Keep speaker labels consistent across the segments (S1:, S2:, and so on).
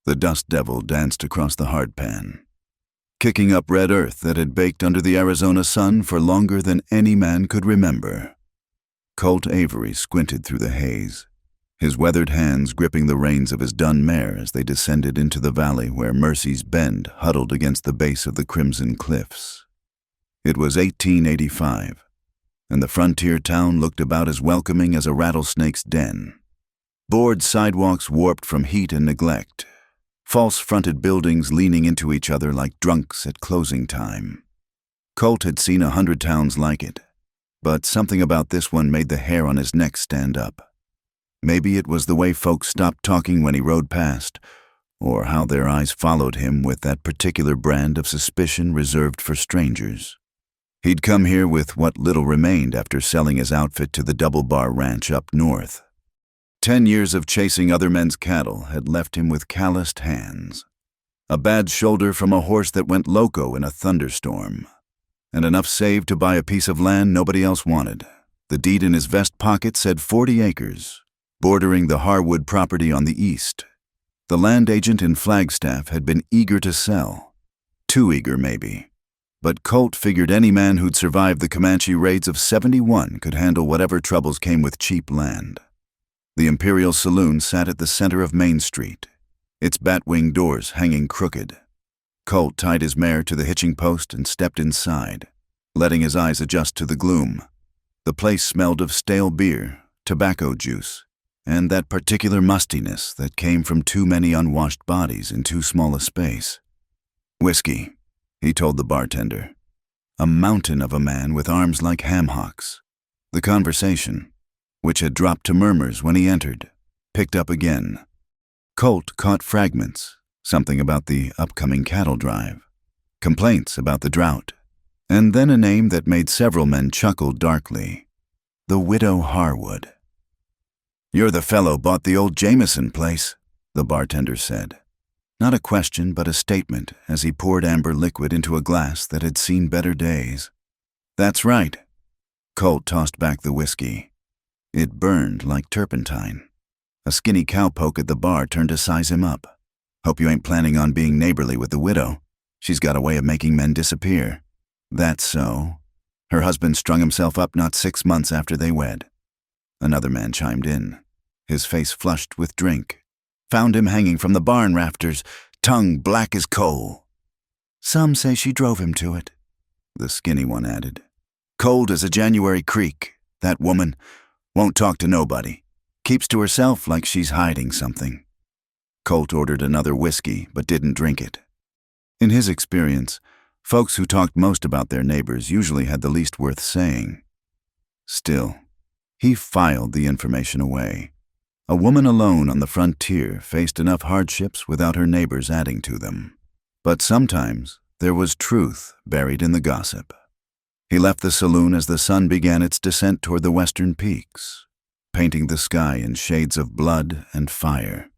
S1: The dust devil danced across the hardpan, kicking up red earth that had baked under the Arizona sun for longer than any man could remember. Colt Avery squinted through the haze, his weathered hands gripping the reins of his dun mare as they descended into the valley where Mercy's Bend huddled against the base of the Crimson Cliffs. It was 1885, and the frontier town looked about as welcoming as a rattlesnake's den. Board sidewalks warped from heat and neglect, false-fronted buildings leaning into each other like drunks at closing time. Colt had seen 100 towns like it, but something about this one made the hair on his neck stand up. Maybe it was the way folks stopped talking when he rode past, or how their eyes followed him with that particular brand of suspicion reserved for strangers. He'd come here with what little remained after selling his outfit to the Double Bar Ranch up north. 10 years of chasing other men's cattle had left him with calloused hands, a bad shoulder from a horse that went loco in a thunderstorm, and enough saved to buy a piece of land nobody else wanted. The deed in his vest pocket said 40 acres, bordering the Harwood property on the east. The land agent in Flagstaff had been eager to sell, too eager maybe, but Colt figured any man who'd survived the Comanche raids of '71 could handle whatever troubles came with cheap land. The Imperial Saloon sat at the center of Main Street, its batwing doors hanging crooked. Colt tied his mare to the hitching post and stepped inside, letting his eyes adjust to the gloom. The place smelled of stale beer, tobacco juice, and that particular mustiness that came from too many unwashed bodies in too small a space. "Whiskey," he told the bartender. A mountain of a man with arms like ham hocks. The conversation, which had dropped to murmurs when he entered, picked up again. Colt caught fragments, something about the upcoming cattle drive, complaints about the drought, and then a name that made several men chuckle darkly: the Widow Harwood. "You're the fellow bought the old Jameson place," the bartender said. Not a question, but a statement as he poured amber liquid into a glass that had seen better days. "That's right." Colt tossed back the whiskey. It burned like turpentine. A skinny cowpoke at the bar turned to size him up. "Hope you ain't planning on being neighborly with the widow. She's got a way of making men disappear." "That's so. Her husband strung himself up not 6 months after they wed." Another man chimed in, his face flushed with drink. "Found him hanging from the barn rafters, tongue black as coal." "Some say she drove him to it," the skinny one added. "Cold as a January creek, that woman. Won't talk to nobody. Keeps to herself like she's hiding something." Colt ordered another whiskey, but didn't drink it. In his experience, folks who talked most about their neighbors usually had the least worth saying. Still, he filed the information away. A woman alone on the frontier faced enough hardships without her neighbors adding to them. But sometimes there was truth buried in the gossip. He left the saloon as the sun began its descent toward the western peaks, painting the sky in shades of blood and fire.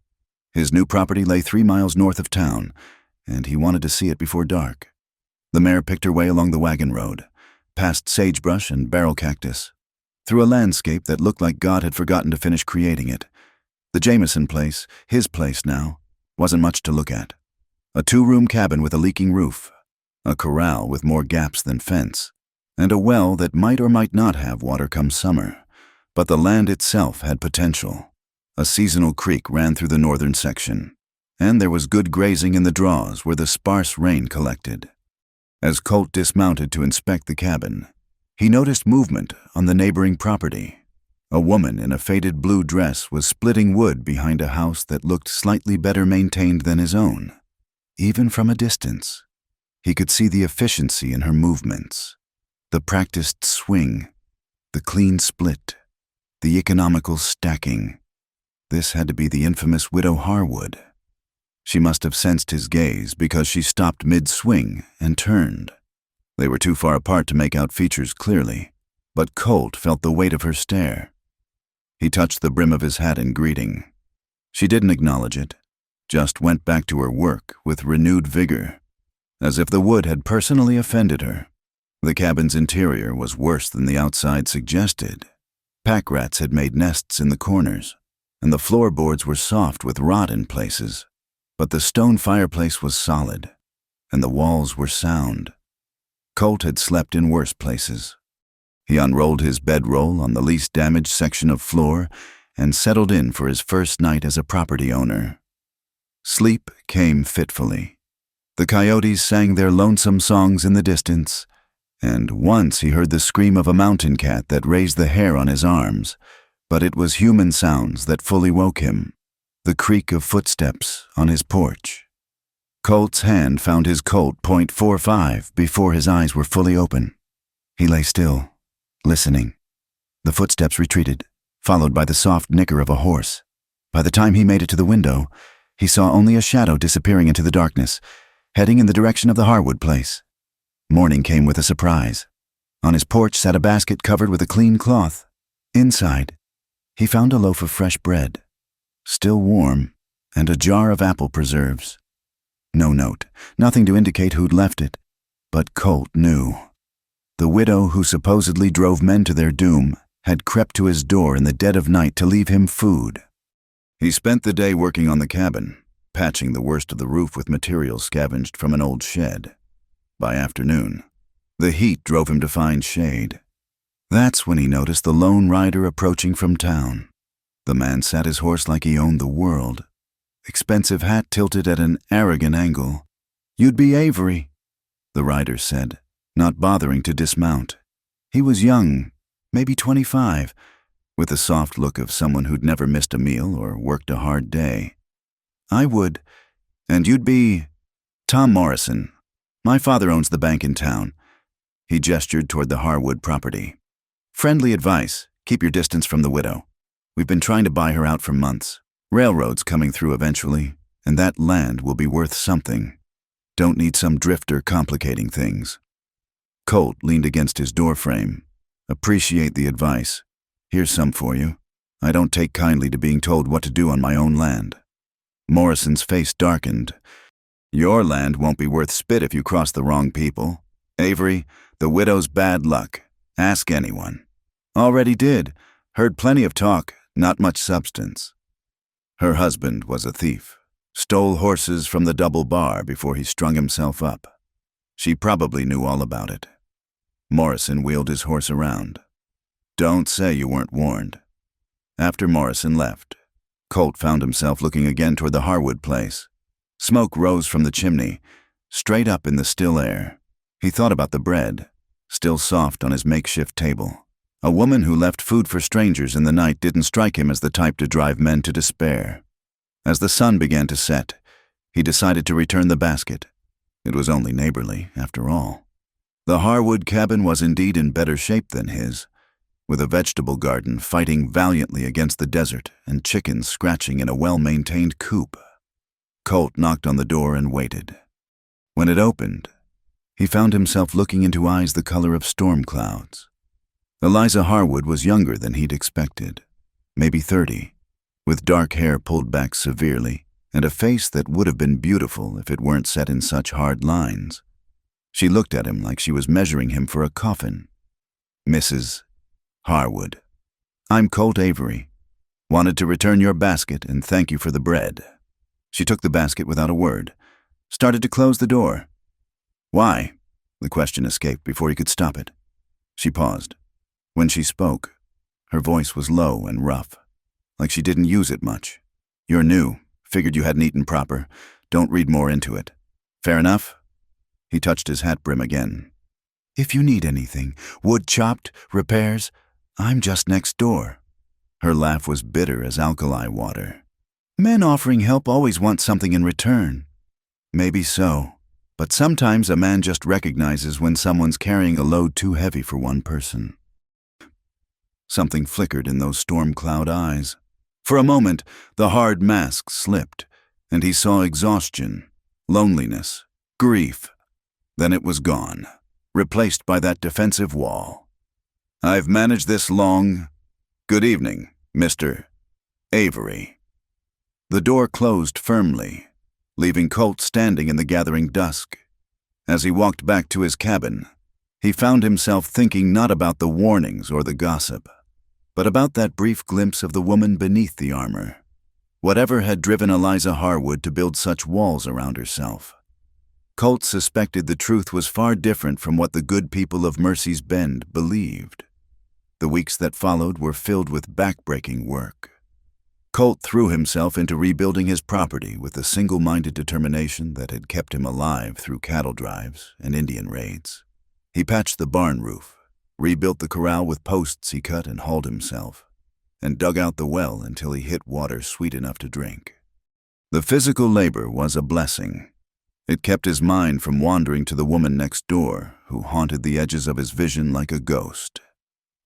S1: His new property lay 3 miles north of town, and he wanted to see it before dark. The mare picked her way along the wagon road, past sagebrush and barrel cactus, through a landscape that looked like God had forgotten to finish creating it. The Jameson place, his place now, wasn't much to look at. A 2-room cabin with a leaking roof, a corral with more gaps than fence, and a well that might or might not have water come summer. But the land itself had potential. A seasonal creek ran through the northern section, and there was good grazing in the draws where the sparse rain collected. As Colt dismounted to inspect the cabin, he noticed movement on the neighboring property. A woman in a faded blue dress was splitting wood behind a house that looked slightly better maintained than his own. Even from a distance, he could see the efficiency in her movements, the practiced swing, the clean split, the economical stacking. This had to be the infamous Widow Harwood. She must have sensed his gaze because she stopped mid-swing and turned. They were too far apart to make out features clearly, but Colt felt the weight of her stare. He touched the brim of his hat in greeting. She didn't acknowledge it, just went back to her work with renewed vigor, as if the wood had personally offended her. The cabin's interior was worse than the outside suggested. Pack rats had made nests in the corners, and the floorboards were soft with rot in places. But the stone fireplace was solid, and the walls were sound. Colt had slept in worse places. He unrolled his bedroll on the least damaged section of floor and settled in for his first night as a property owner. Sleep came fitfully. The coyotes sang their lonesome songs in the distance, and once he heard the scream of a mountain cat that raised the hair on his arms, but it was human sounds that fully woke him, the creak of footsteps on his porch. Colt's hand found his Colt .45 before his eyes were fully open. He lay still, listening. The footsteps retreated, followed by the soft nicker of a horse. By the time he made it to the window, he saw only a shadow disappearing into the darkness, heading in the direction of the Harwood place. Morning came with a surprise. On his porch sat a basket covered with a clean cloth. Inside, he found a loaf of fresh bread, still warm, and a jar of apple preserves. No note, nothing to indicate who'd left it, but Colt knew. The widow who supposedly drove men to their doom had crept to his door in the dead of night to leave him food. He spent the day working on the cabin, patching the worst of the roof with materials scavenged from an old shed. By afternoon, the heat drove him to find shade. That's when he noticed the lone rider approaching from town. The man sat his horse like he owned the world. Expensive hat tilted at an arrogant angle. "You'd be Avery," the rider said, not bothering to dismount. He was young, maybe 25, with the soft look of someone who'd never missed a meal or worked a hard day. "I would. And you'd be Tom Morrison. My father owns the bank in town." He gestured toward the Harwood property. "Friendly advice, keep your distance from the widow. We've been trying to buy her out for months. Railroad's coming through eventually, and that land will be worth something. Don't need some drifter complicating things." Colt leaned against his doorframe. "Appreciate the advice. Here's some for you. I don't take kindly to being told what to do on my own land." Morrison's face darkened. "Your land won't be worth spit if you cross the wrong people. Avery, the widow's bad luck. Ask anyone." "Already did. Heard plenty of talk, not much substance." Her husband was a thief. Stole horses from the double bar before he strung himself up. She probably knew all about it. Morrison wheeled his horse around. "Don't say you weren't warned." After Morrison left, Colt found himself looking again toward the Harwood place. Smoke rose from the chimney, straight up in the still air. He thought about the bread, still soft on his makeshift table. A woman who left food for strangers in the night didn't strike him as the type to drive men to despair. As the sun began to set, he decided to return the basket. It was only neighborly, after all. The Harwood cabin was indeed in better shape than his, with a vegetable garden fighting valiantly against the desert and chickens scratching in a well-maintained coop. Colt knocked on the door and waited. When it opened, he found himself looking into eyes the color of storm clouds. Eliza Harwood was younger than he'd expected, maybe 30, with dark hair pulled back severely and a face that would have been beautiful if it weren't set in such hard lines. She looked at him like she was measuring him for a coffin. "Mrs. Harwood, I'm Colt Avery. Wanted to return your basket and thank you for the bread." She took the basket without a word, started to close the door. "Why?" The question escaped before he could stop it. She paused. When she spoke, her voice was low and rough, like she didn't use it much. "You're new. Figured you hadn't eaten proper. Don't read more into it. Fair enough?" He touched his hat brim again. "If you need anything, wood chopped, repairs, I'm just next door." Her laugh was bitter as alkali water. "Men offering help always want something in return." "Maybe so, but sometimes a man just recognizes when someone's carrying a load too heavy for one person." Something flickered in those storm cloud eyes. For a moment, the hard mask slipped, and he saw exhaustion, loneliness, grief. Then it was gone, replaced by that defensive wall. "I've managed this long. Good evening, Mr. Avery." The door closed firmly, leaving Colt standing in the gathering dusk. As he walked back to his cabin, he found himself thinking not about the warnings or the gossip, but about that brief glimpse of the woman beneath the armor. Whatever had driven Eliza Harwood to build such walls around herself? Colt suspected the truth was far different from what the good people of Mercy's Bend believed. The weeks that followed were filled with backbreaking work. Colt threw himself into rebuilding his property with the single-minded determination that had kept him alive through cattle drives and Indian raids. He patched the barn roof, rebuilt the corral with posts he cut and hauled himself, and dug out the well until he hit water sweet enough to drink. The physical labor was a blessing. It kept his mind from wandering to the woman next door, who haunted the edges of his vision like a ghost.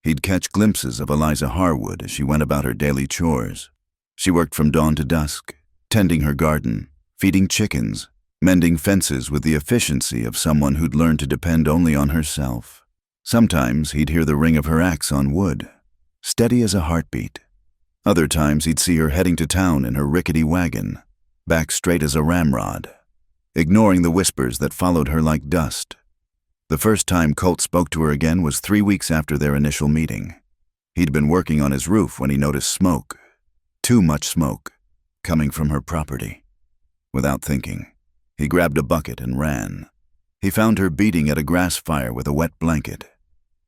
S1: He'd catch glimpses of Eliza Harwood as she went about her daily chores. She worked from dawn to dusk, tending her garden, feeding chickens, mending fences with the efficiency of someone who'd learned to depend only on herself. Sometimes he'd hear the ring of her axe on wood, steady as a heartbeat. Other times he'd see her heading to town in her rickety wagon, back straight as a ramrod, ignoring the whispers that followed her like dust. The first time Colt spoke to her again was 3 weeks after their initial meeting. He'd been working on his roof when he noticed smoke. Too much smoke, coming from her property. Without thinking, he grabbed a bucket and ran. He found her beating at a grass fire with a wet blanket,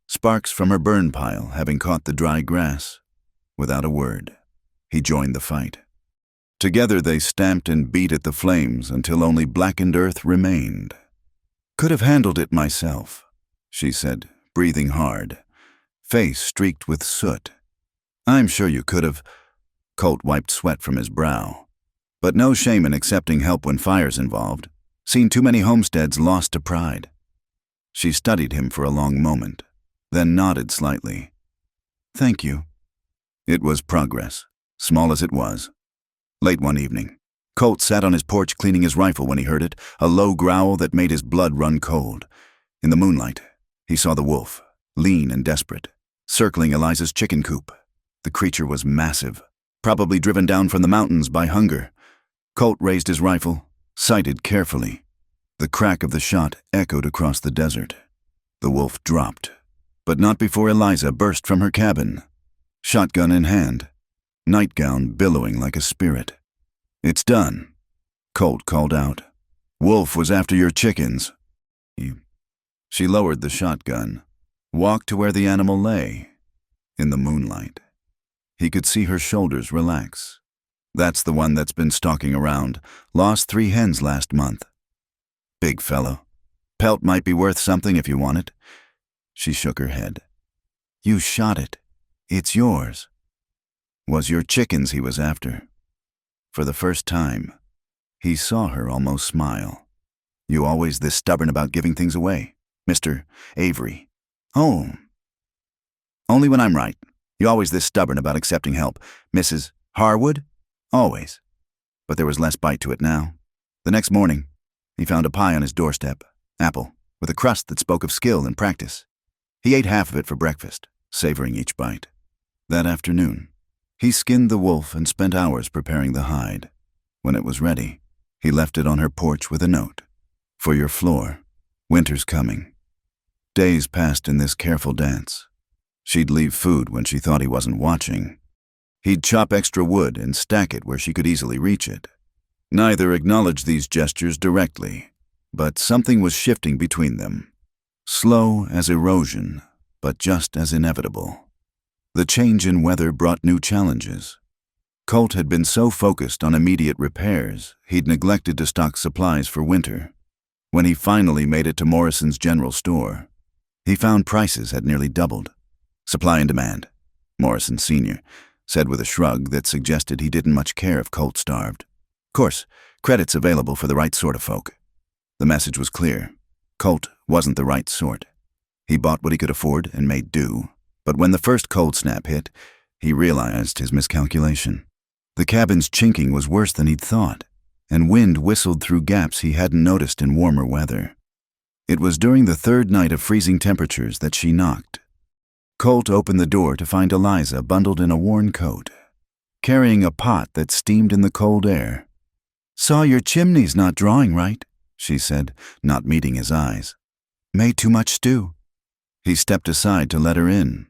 S1: sparks from her burn pile having caught the dry grass. Without a word, he joined the fight. Together they stamped and beat at the flames until only blackened earth remained. "Could have handled it myself," she said, breathing hard, face streaked with soot. "I'm sure you could have." Colt wiped sweat from his brow. But no shame in accepting help when fire's involved. Seen too many homesteads lost to pride. She studied him for a long moment, then nodded slightly. "Thank you." It was progress, small as it was. Late one evening, Colt sat on his porch cleaning his rifle when he heard it, a low growl that made his blood run cold. In the moonlight, he saw the wolf, lean and desperate, circling Eliza's chicken coop. The creature was massive, probably driven down from the mountains by hunger. Colt raised his rifle, sighted carefully. The crack of the shot echoed across the desert. The wolf dropped, but not before Eliza burst from her cabin, shotgun in hand, nightgown billowing like a spirit. "It's done," Colt called out. "Wolf was after your chickens." She lowered the shotgun, walked to where the animal lay. In the moonlight, he could see her shoulders relax. "That's the one that's been stalking around. Lost 3 hens last month. Big fellow. Pelt might be worth something if you want it." She shook her head. "You shot it. It's yours." Was your chickens he was after. For the first time, he saw her almost smile. "You always this stubborn about giving things away, Mr. Avery?" "Oh. Only when I'm right. You always this stubborn about accepting help, Mrs. Harwood?" "Always." But there was less bite to it now. The next morning, he found a pie on his doorstep, apple, with a crust that spoke of skill and practice. He ate half of it for breakfast, savoring each bite. That afternoon, he skinned the wolf and spent hours preparing the hide. When it was ready, he left it on her porch with a note. "For your floor, winter's coming." Days passed in this careful dance. She'd leave food when she thought he wasn't watching. He'd chop extra wood and stack it where she could easily reach it. Neither acknowledged these gestures directly, but something was shifting between them. Slow as erosion, but just as inevitable. The change in weather brought new challenges. Colt had been so focused on immediate repairs, he'd neglected to stock supplies for winter. When he finally made it to Morrison's general store, he found prices had nearly doubled. "Supply and demand," Morrison Sr. said with a shrug that suggested he didn't much care if Colt starved. "Course, credit's available for the right sort of folk." The message was clear. Colt wasn't the right sort. He bought what he could afford and made do. But when the first cold snap hit, he realized his miscalculation. The cabin's chinking was worse than he'd thought, and wind whistled through gaps he hadn't noticed in warmer weather. It was during the 3rd night of freezing temperatures that she knocked. Colt opened the door to find Eliza bundled in a worn coat, carrying a pot that steamed in the cold air. "Saw your chimney's not drawing right," she said, not meeting his eyes. "Made too much stew." He stepped aside to let her in.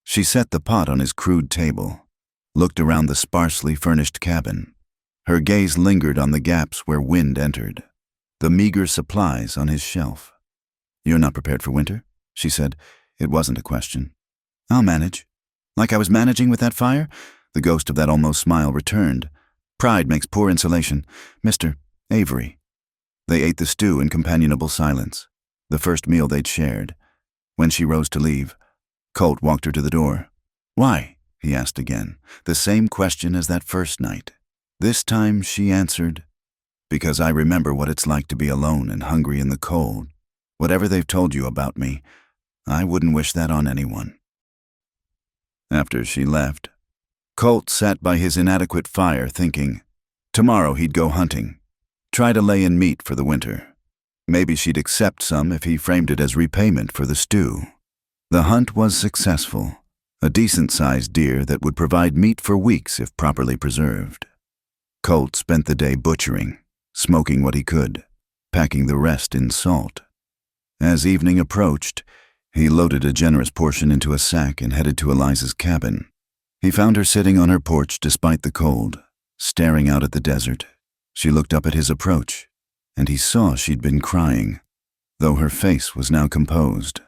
S1: She set the pot on his crude table, looked around the sparsely furnished cabin. Her gaze lingered on the gaps where wind entered, the meager supplies on his shelf. "You're not prepared for winter?" she said. It wasn't a question. "I'll manage." "Like I was managing with that fire?" The ghost of that almost smile returned. "Pride makes poor insulation. Mr. Avery." They ate the stew in companionable silence, the first meal they'd shared. When she rose to leave, Colt walked her to the door. "Why?" he asked again, the same question as that first night. This time she answered, "Because I remember what it's like to be alone and hungry in the cold. Whatever they've told you about me, I wouldn't wish that on anyone." After she left, Colt sat by his inadequate fire thinking. Tomorrow he'd go hunting, try to lay in meat for the winter. Maybe she'd accept some if he framed it as repayment for the stew. The hunt was successful, a decent-sized deer that would provide meat for weeks if properly preserved. Colt spent the day butchering, smoking what he could, packing the rest in salt. As evening approached, he loaded a generous portion into a sack and headed to Eliza's cabin. He found her sitting on her porch despite the cold, staring out at the desert. She looked up at his approach, and he saw she'd been crying, though her face was now composed.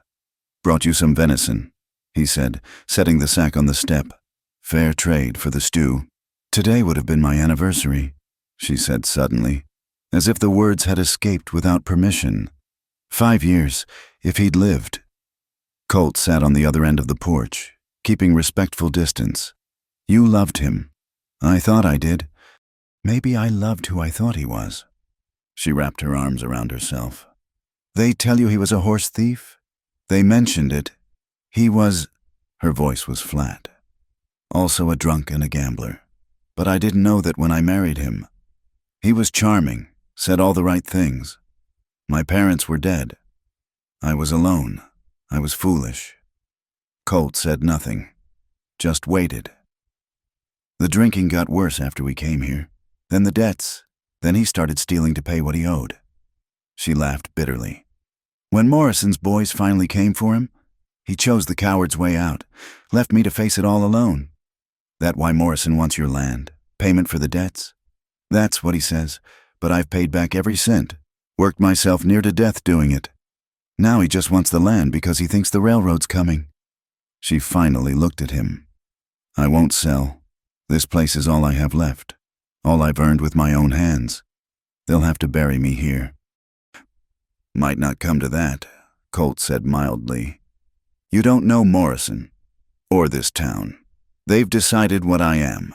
S1: "Brought you some venison," he said, setting the sack on the step. "Fair trade for the stew." "Today would have been my anniversary," she said suddenly, as if the words had escaped without permission. 5 years, if he'd lived. Colt sat on the other end of the porch, keeping respectful distance. "You loved him. I thought I did. Maybe I loved who I thought he was." She wrapped her arms around herself. "They tell you he was a horse thief? They mentioned it. He was—" Her voice was flat. "Also a drunk and a gambler. But I didn't know that when I married him. He was charming, said all the right things. My parents were dead. I was alone. I was foolish." Colt said nothing, just waited. "The drinking got worse after we came here. Then the debts. Then he started stealing to pay what he owed." She laughed bitterly. "When Morrison's boys finally came for him, he chose the coward's way out, left me to face it all alone. That why Morrison wants your land? Payment for the debts? That's what he says, but I've paid back every cent. Worked myself near to death doing it. Now he just wants the land because he thinks the railroad's coming." She finally looked at him. "I won't sell. This place is all I have left, all I've earned with my own hands. They'll have to bury me here." "Might not come to that," Colt said mildly. "You don't know Morrison, or this town. They've decided what I am.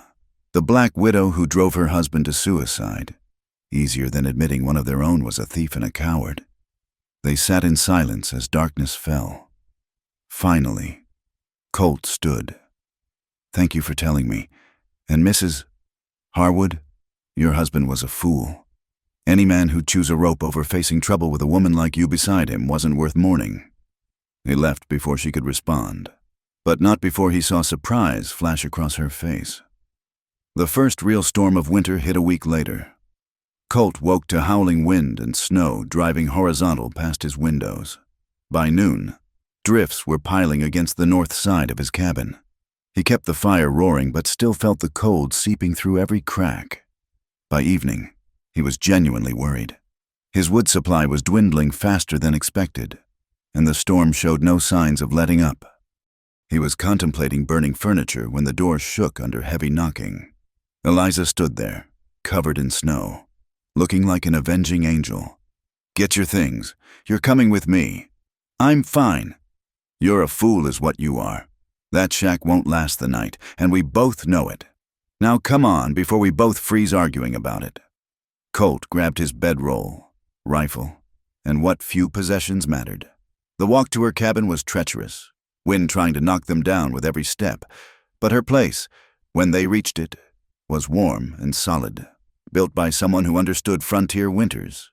S1: The black widow who drove her husband to suicide. Easier than admitting one of their own was a thief and a coward." They sat in silence as darkness fell. Finally, Colt stood. "Thank you for telling me. And Mrs. Harwood, your husband was a fool. Any man who'd choose a rope over facing trouble with a woman like you beside him wasn't worth mourning." He left before she could respond, but not before he saw surprise flash across her face. The first real storm of winter hit a week later. Colt woke to howling wind and snow driving horizontal past his windows. By noon, drifts were piling against the north side of his cabin. He kept the fire roaring but still felt the cold seeping through every crack. By evening, he was genuinely worried. His wood supply was dwindling faster than expected, and the storm showed no signs of letting up. He was contemplating burning furniture when the door shook under heavy knocking. Eliza stood there, covered in snow, looking like an avenging angel. "Get your things. You're coming with me." "I'm fine." "You're a fool is what you are. That shack won't last the night, and we both know it. Now come on before we both freeze arguing about it." Colt grabbed his bedroll, rifle, and what few possessions mattered. The walk to her cabin was treacherous, wind trying to knock them down with every step, but her place, when they reached it, was warm and solid, built by someone who understood frontier winters.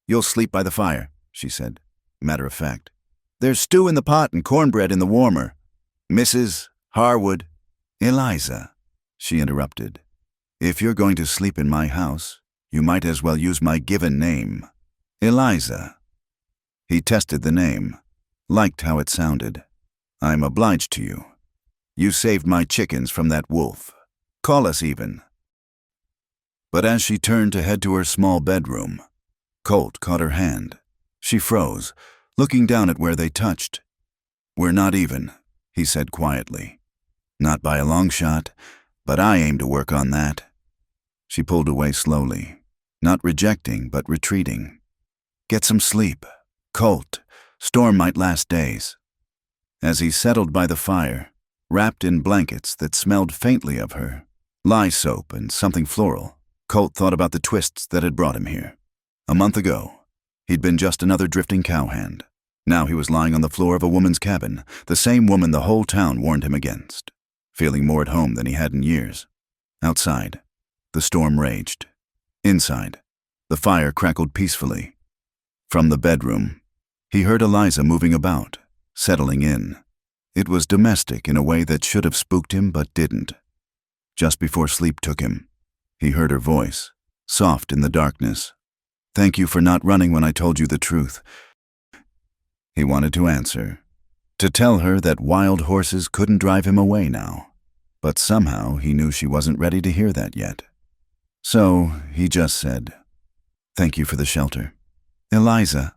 S1: "You'll sleep by the fire," she said, matter of fact. "There's stew in the pot and cornbread in the warmer." "Mrs. Harwood." "Eliza," she interrupted. "If you're going to sleep in my house, you might as well use my given name. Eliza." He tested the name, liked how it sounded. "I'm obliged to you. You saved my chickens from that wolf. Call us even." But as she turned to head to her small bedroom, Colt caught her hand. She froze, looking down at where they touched. "We're not even," he said quietly. "Not by a long shot, but I aim to work on that." She pulled away slowly, not rejecting but retreating. "Get some sleep. Colt, storm might last days." As he settled by the fire, wrapped in blankets that smelled faintly of her, lye soap and something floral, Colt thought about the twists that had brought him here. A month ago, he'd been just another drifting cowhand. Now he was lying on the floor of a woman's cabin, the same woman the whole town warned him against, feeling more at home than he had in years. Outside, the storm raged. Inside, the fire crackled peacefully. From the bedroom, he heard Eliza moving about, settling in. It was domestic in a way that should have spooked him but didn't. Just before sleep took him, he heard her voice, soft in the darkness. "Thank you for not running when I told you the truth." He wanted to answer, to tell her that wild horses couldn't drive him away now, but somehow he knew she wasn't ready to hear that yet. So he just said, "Thank you for the shelter." "Eliza."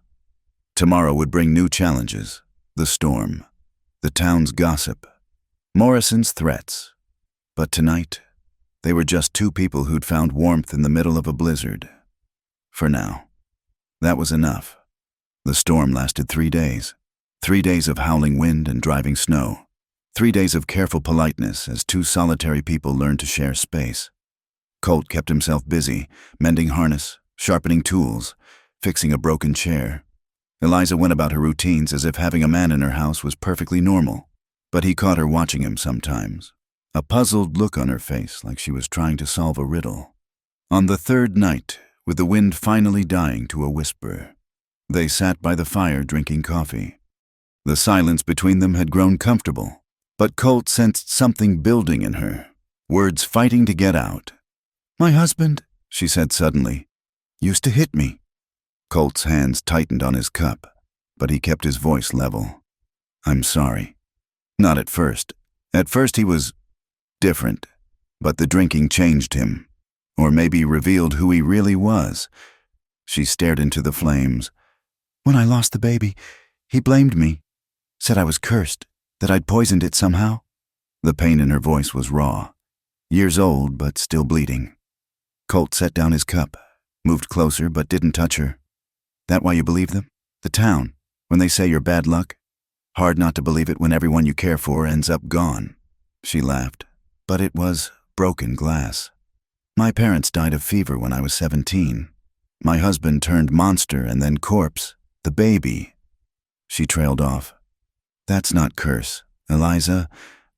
S1: Tomorrow would bring new challenges, the storm, the town's gossip, Morrison's threats. But tonight, they were just two people who'd found warmth in the middle of a blizzard. For now. That was enough. The storm lasted 3 days. 3 days of howling wind and driving snow. 3 days of careful politeness as two solitary people learned to share space. Colt kept himself busy, mending harness, sharpening tools, fixing a broken chair. Eliza went about her routines as if having a man in her house was perfectly normal, but he caught her watching him sometimes, a puzzled look on her face like she was trying to solve a riddle. On the third night, with the wind finally dying to a whisper, they sat by the fire drinking coffee. The silence between them had grown comfortable, but Colt sensed something building in her, words fighting to get out. "My husband," she said suddenly, "used to hit me." Colt's hands tightened on his cup, but he kept his voice level. "I'm sorry." Not at first. At first he was different, but the drinking changed him, or maybe revealed who he really was. She stared into the flames. "When I lost the baby, he blamed me, said I was cursed, that I'd poisoned it somehow." The pain in her voice was raw, years old but still bleeding. Colt set down his cup, moved closer but didn't touch her. "That why you believe them? The town, when they say you're bad luck? Hard not to believe it when everyone you care for ends up gone." She laughed, but it was broken glass. "My parents died of fever when I was 17. My husband turned monster and then corpse. The baby." She trailed off. "That's not curse, Eliza.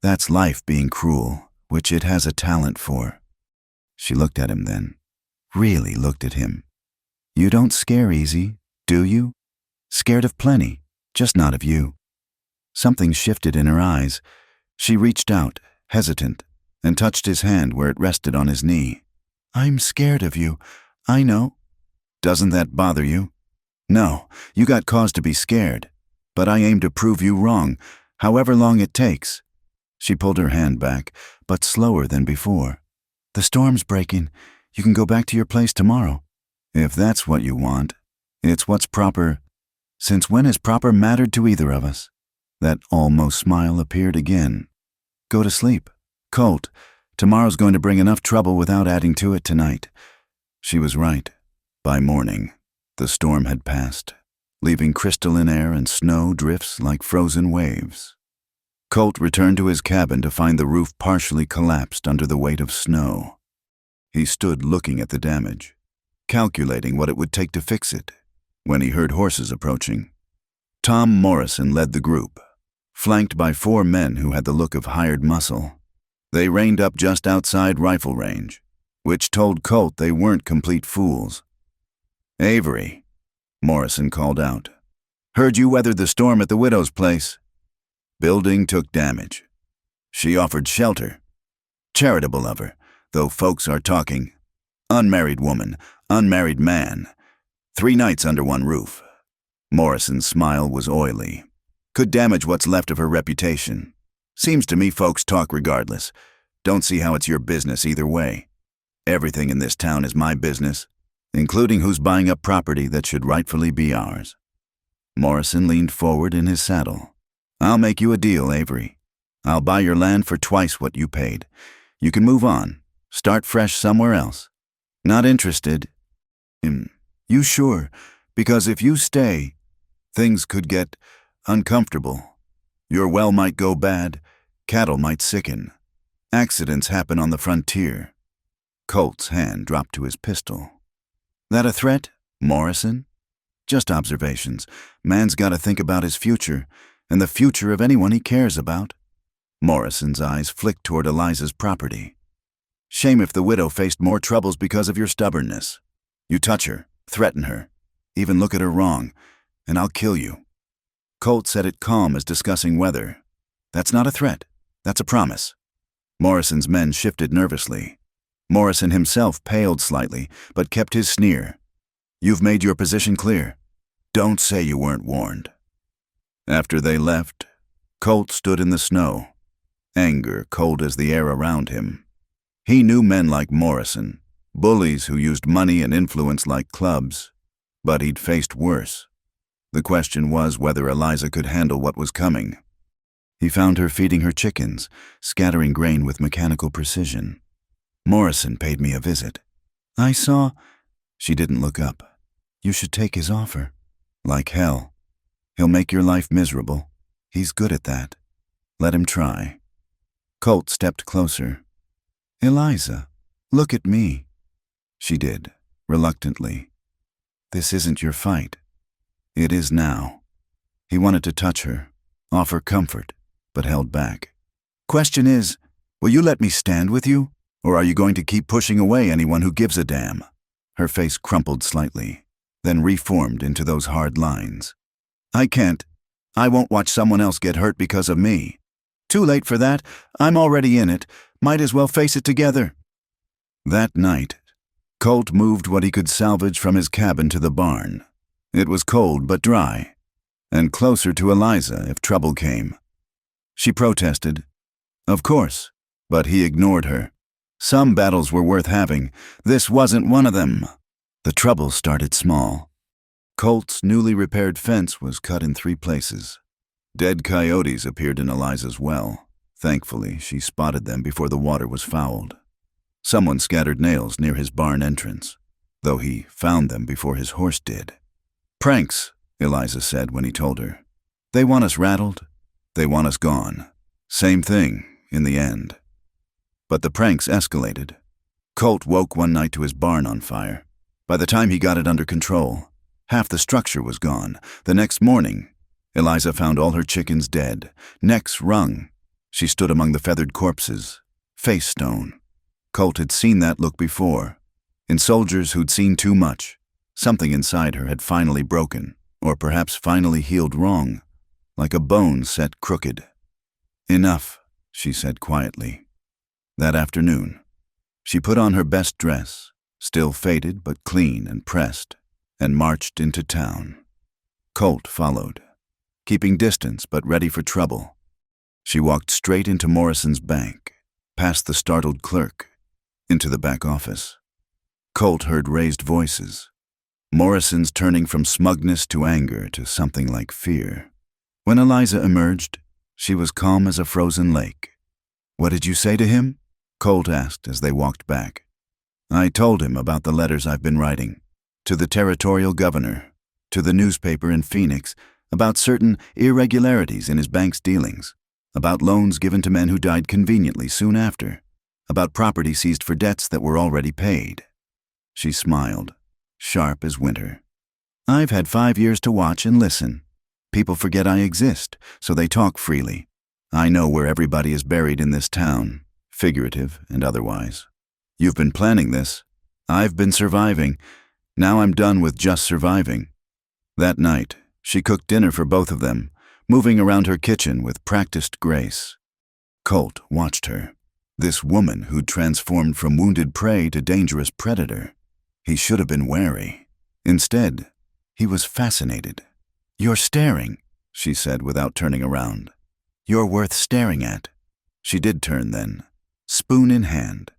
S1: That's life being cruel, which it has a talent for." She looked at him then, really looked at him. "You don't scare easy, do you? Scared of plenty, just not of you." Something shifted in her eyes. She reached out, hesitant, and touched his hand where it rested on his knee. "I'm scared of you, I know." "Doesn't that bother you?" "No, you got cause to be scared. But I aim to prove you wrong, however long it takes." She pulled her hand back, but slower than before. "The storm's breaking. You can go back to your place tomorrow." "If that's what you want. It's what's proper." "Since when has proper mattered to either of us?" That almost smile appeared again. "Go to sleep. Colt, tomorrow's going to bring enough trouble without adding to it tonight." She was right. By morning, the storm had passed, leaving crystalline air and snow drifts like frozen waves. Colt returned to his cabin to find the roof partially collapsed under the weight of snow. He stood looking at the damage, calculating what it would take to fix it, when he heard horses approaching. Tom Morrison led the group, flanked by 4 men who had the look of hired muscle. They reined up just outside rifle range, which told Colt they weren't complete fools. "Avery," Morrison called out. "Heard you weathered the storm at the widow's place." "Building took damage. She offered shelter. Charitable of her, though folks are talking. Unmarried woman, unmarried man. 3 nights under one roof." Morrison's smile was oily. "Could damage what's left of her reputation. Seems to me folks talk regardless. Don't see how it's your business either way." Everything in this town is my business, including who's buying up property that should rightfully be ours. Morrison leaned forward in his saddle. I'll make you a deal, Avery. I'll buy your land for twice what you paid. You can move on. Start fresh somewhere else. Not interested? You sure? Because if you stay, things could get uncomfortable. Your well might go bad. Cattle might sicken. Accidents happen on the frontier. Colt's hand dropped to his pistol. That a threat, Morrison? Just observations. Man's got to think about his future, and the future of anyone he cares about. Morrison's eyes flicked toward Eliza's property. Shame if the widow faced more troubles because of your stubbornness. You touch her, threaten her, even look at her wrong, and I'll kill you. Colt said it calm as discussing weather. That's not a threat. That's a promise. Morrison's men shifted nervously. Morrison himself paled slightly, but kept his sneer. You've made your position clear. Don't say you weren't warned. After they left, Colt stood in the snow, anger cold as the air around him. He knew men like Morrison, bullies who used money and influence like clubs, but he'd faced worse. The question was whether Eliza could handle what was coming. He found her feeding her chickens, scattering grain with mechanical precision. Morrison paid me a visit. I saw... She didn't look up. You should take his offer. Like hell. He'll make your life miserable. He's good at that. Let him try. Colt stepped closer. Eliza, look at me. She did, reluctantly. This isn't your fight. It is now. He wanted to touch her, offer comfort, but held back. Question is, will you let me stand with you, or are you going to keep pushing away anyone who gives a damn? Her face crumpled slightly, then reformed into those hard lines. I can't. I won't watch someone else get hurt because of me. Too late for that. I'm already in it. Might as well face it together. That night, Colt moved what he could salvage from his cabin to the barn. It was cold but dry, and closer to Eliza if trouble came. She protested. Of course, but he ignored her. Some battles were worth having. This wasn't one of them. The trouble started small. Colt's newly repaired fence was cut in 3 places. Dead coyotes appeared in Eliza's well. Thankfully, she spotted them before the water was fouled. Someone scattered nails near his barn entrance, though he found them before his horse did. Pranks, Eliza said when he told her. They want us rattled. They want us gone. Same thing, in the end. But the pranks escalated. Colt woke one night to his barn on fire. By the time he got it under control, half the structure was gone. The next morning, Eliza found all her chickens dead, necks wrung. She stood among the feathered corpses, face stone. Colt had seen that look before. In soldiers who'd seen too much, something inside her had finally broken, or perhaps finally healed wrong, like a bone set crooked. Enough, she said quietly. That afternoon, she put on her best dress, still faded but clean and pressed, and marched into town. Colt followed, keeping distance but ready for trouble. She walked straight into Morrison's bank, past the startled clerk, into the back office. Colt heard raised voices, Morrison's turning from smugness to anger to something like fear. When Eliza emerged, she was calm as a frozen lake. What did you say to him? Colt asked as they walked back. I told him about the letters I've been writing, to the territorial governor, to the newspaper in Phoenix, about certain irregularities in his bank's dealings, about loans given to men who died conveniently soon after, about property seized for debts that were already paid. She smiled, sharp as winter. I've had 5 years to watch and listen. People forget I exist, so they talk freely. I know where everybody is buried in this town, figurative and otherwise. You've been planning this. I've been surviving. Now I'm done with just surviving. That night, she cooked dinner for both of them, moving around her kitchen with practiced grace. Colt watched her, this woman who'd transformed from wounded prey to dangerous predator. He should have been wary. Instead, he was fascinated. You're staring, she said without turning around. You're worth staring at. She did turn then, spoon in hand.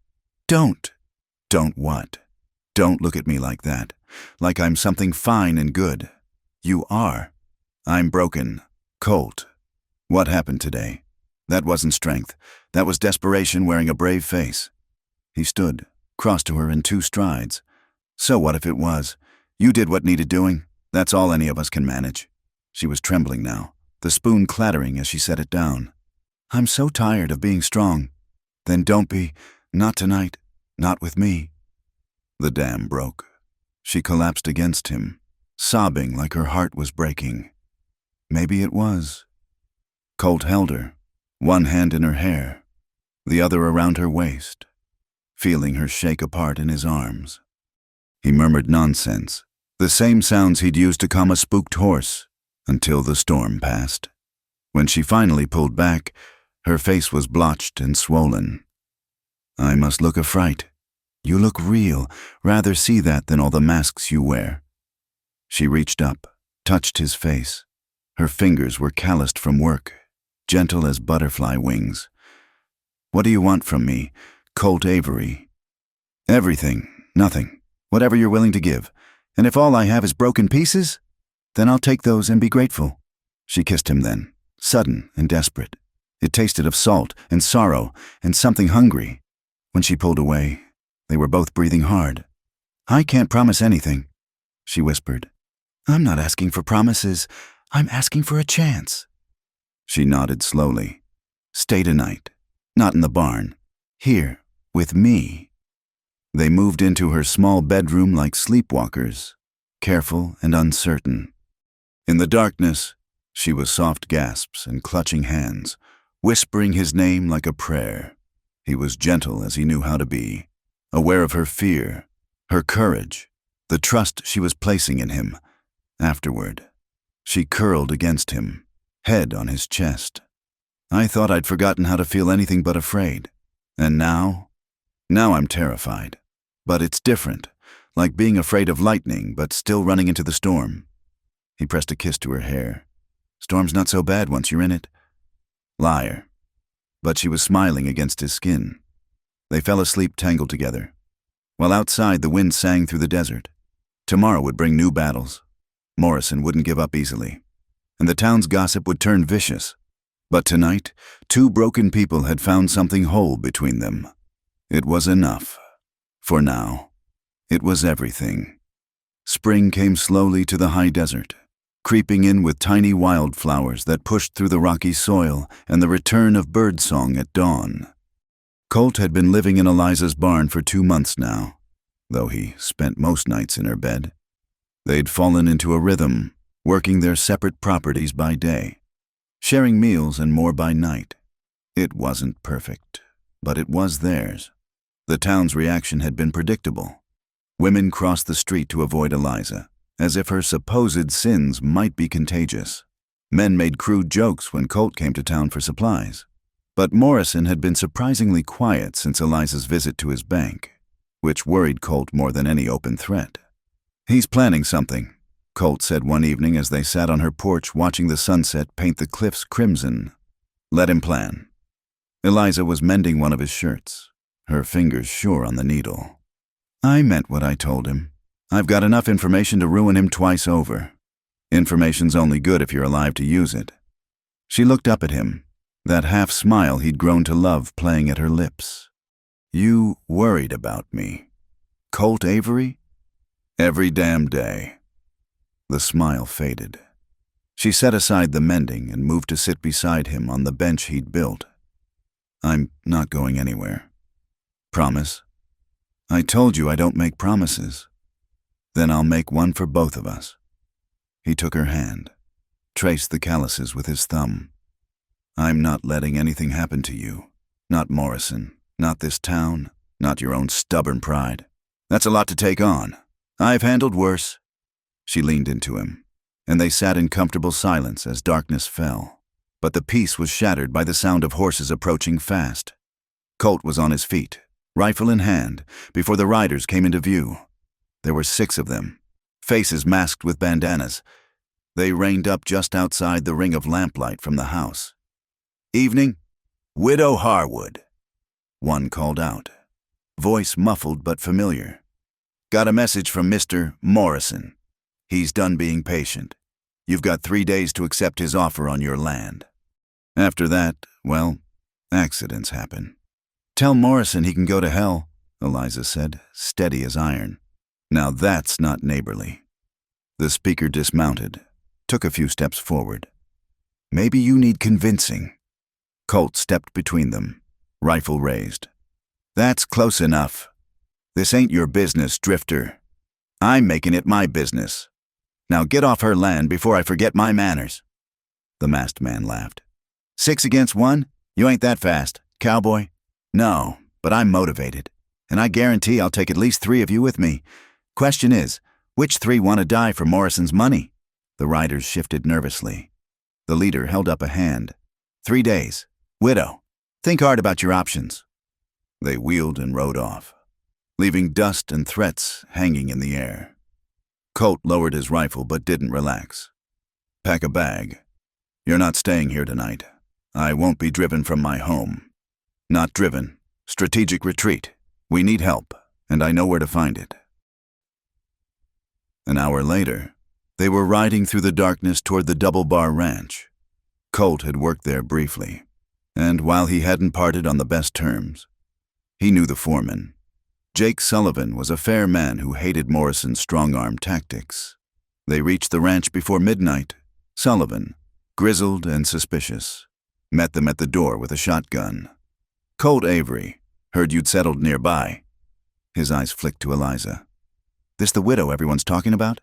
S1: Don't. Don't what? Don't look at me like that, like I'm something fine and good. You are. I'm broken. Colt. What happened today? That wasn't strength. That was desperation wearing a brave face. He stood, crossed to her in 2 strides. So what if it was? You did what needed doing. That's all any of us can manage. She was trembling now, the spoon clattering as she set it down. I'm so tired of being strong. Then don't be. Not tonight. Not with me. The dam broke. She collapsed against him, sobbing like her heart was breaking. Maybe it was. Colt held her, one hand in her hair, the other around her waist, feeling her shake apart in his arms. He murmured nonsense, the same sounds he'd used to calm a spooked horse, until the storm passed. When she finally pulled back, her face was blotched and swollen. I must look a fright. You look real. Rather see that than all the masks you wear. She reached up, touched his face. Her fingers were calloused from work, gentle as butterfly wings. What do you want from me, Colt Avery? Everything, nothing, whatever you're willing to give. And if all I have is broken pieces, then I'll take those and be grateful. She kissed him then, sudden and desperate. It tasted of salt and sorrow and something hungry. When she pulled away, they were both breathing hard. I can't promise anything, she whispered. I'm not asking for promises. I'm asking for a chance. She nodded slowly. Stay tonight. Not in the barn. Here, with me. They moved into her small bedroom like sleepwalkers, careful and uncertain. In the darkness, she was soft gasps and clutching hands, whispering his name like a prayer. He was gentle as he knew how to be, aware of her fear, her courage, the trust she was placing in him. Afterward, she curled against him, head on his chest. I thought I'd forgotten how to feel anything but afraid. And now I'm terrified. But it's different, like being afraid of lightning but still running into the storm. He pressed a kiss to her hair. Storm's not so bad once you're in it. Liar. But she was smiling against his skin. They fell asleep tangled together. While outside, the wind sang through the desert. Tomorrow would bring new battles. Morrison wouldn't give up easily, and the town's gossip would turn vicious. But tonight, 2 broken people had found something whole between them. It was enough. For now, it was everything. Spring came slowly to the high desert, creeping in with tiny wildflowers that pushed through the rocky soil and the return of birdsong at dawn. Colt had been living in Eliza's barn for 2 months now, though he spent most nights in her bed. They'd fallen into a rhythm, working their separate properties by day, sharing meals and more by night. It wasn't perfect, but it was theirs. The town's reaction had been predictable. Women crossed the street to avoid Eliza, as if her supposed sins might be contagious. Men made crude jokes when Colt came to town for supplies. But Morrison had been surprisingly quiet since Eliza's visit to his bank, which worried Colt more than any open threat. He's planning something, Colt said one evening as they sat on her porch watching the sunset paint the cliffs crimson. Let him plan. Eliza was mending one of his shirts, her fingers sure on the needle. I meant what I told him. I've got enough information to ruin him twice over. Information's only good if you're alive to use it. She looked up at him, that half smile he'd grown to love playing at her lips. You worried about me. Colt Avery? Every damn day. The smile faded. She set aside the mending and moved to sit beside him on the bench he'd built. I'm not going anywhere. Promise? I told you I don't make promises. Then I'll make one for both of us. He took her hand, traced the calluses with his thumb. I'm not letting anything happen to you. Not Morrison, not this town, not your own stubborn pride. That's a lot to take on. I've handled worse. She leaned into him, and they sat in comfortable silence as darkness fell. But the peace was shattered by the sound of horses approaching fast. Colt was on his feet, rifle in hand, before the riders came into view. There were 6 of them, faces masked with bandanas. They reined up just outside the ring of lamplight from the house. Evening, Widow Harwood, one called out. voice muffled but familiar. "Got a message from Mr. Morrison. He's done being patient. You've got 3 days to accept his offer on your land." After that, well, accidents happen. "Tell Morrison he can go to hell," Eliza said, steady as iron. Now that's not neighborly. The speaker dismounted, took a few steps forward. "Maybe you need convincing." Colt stepped between them, rifle raised. "That's close enough. This ain't your business, Drifter. I'm making it my business. Now get off her land before I forget my manners." The masked man laughed. 6 against 1? You ain't that fast, cowboy." "No, but I'm motivated, and I guarantee I'll take at least 3 of you with me. Question is, which 3 want to die for Morrison's money?" The riders shifted nervously. The leader held up a hand. 3 days. Widow. Think hard about your options." They wheeled and rode off, leaving dust and threats hanging in the air. Colt lowered his rifle but didn't relax. "Pack a bag. You're not staying here tonight. I won't be driven from my home. Not driven. Strategic retreat. We need help, and I know where to find it." An hour later, they were riding through the darkness toward the Double Bar Ranch. Colt had worked there briefly, and while he hadn't parted on the best terms, he knew the foreman. Jake Sullivan was a fair man who hated Morrison's strong-arm tactics. They reached the ranch before midnight. Sullivan, grizzled and suspicious, met them at the door with a shotgun. "Colt Avery, heard you'd settled nearby." His eyes flicked to Eliza. "This the widow everyone's talking about?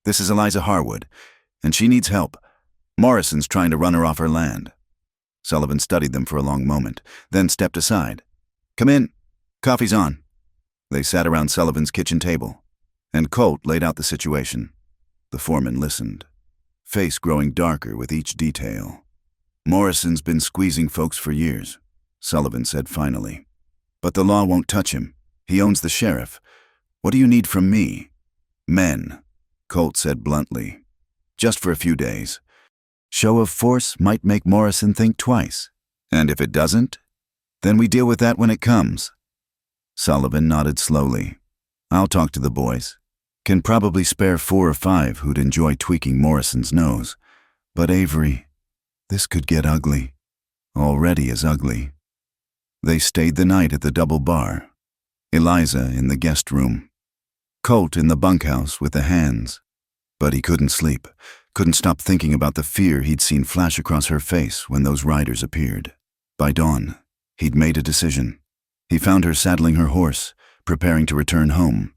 S1: This is Eliza Harwood, and she needs help. Morrison's trying to run her off her land." Sullivan studied them for a long moment, then stepped aside. "Come in. Coffee's on." They sat around Sullivan's kitchen table, and Colt laid out the situation. The foreman listened, face growing darker with each detail. "Morrison's been squeezing folks for years," Sullivan said finally. "But the law won't touch him. He owns the sheriff. What do you need from me?" "Men," Colt said bluntly. "Just for a few days. Show of force might make Morrison think twice. And if it doesn't, then we deal with that when it comes." Sullivan nodded slowly. "I'll talk to the boys. Can probably spare 4 or 5 who'd enjoy tweaking Morrison's nose. But Avery, this could get ugly. Already is ugly." They stayed the night at the Double Bar. Eliza in the guest room. Colt in the bunkhouse with the hands. But he couldn't sleep, couldn't stop thinking about the fear he'd seen flash across her face when those riders appeared. By dawn, he'd made a decision. He found her saddling her horse, preparing to return home.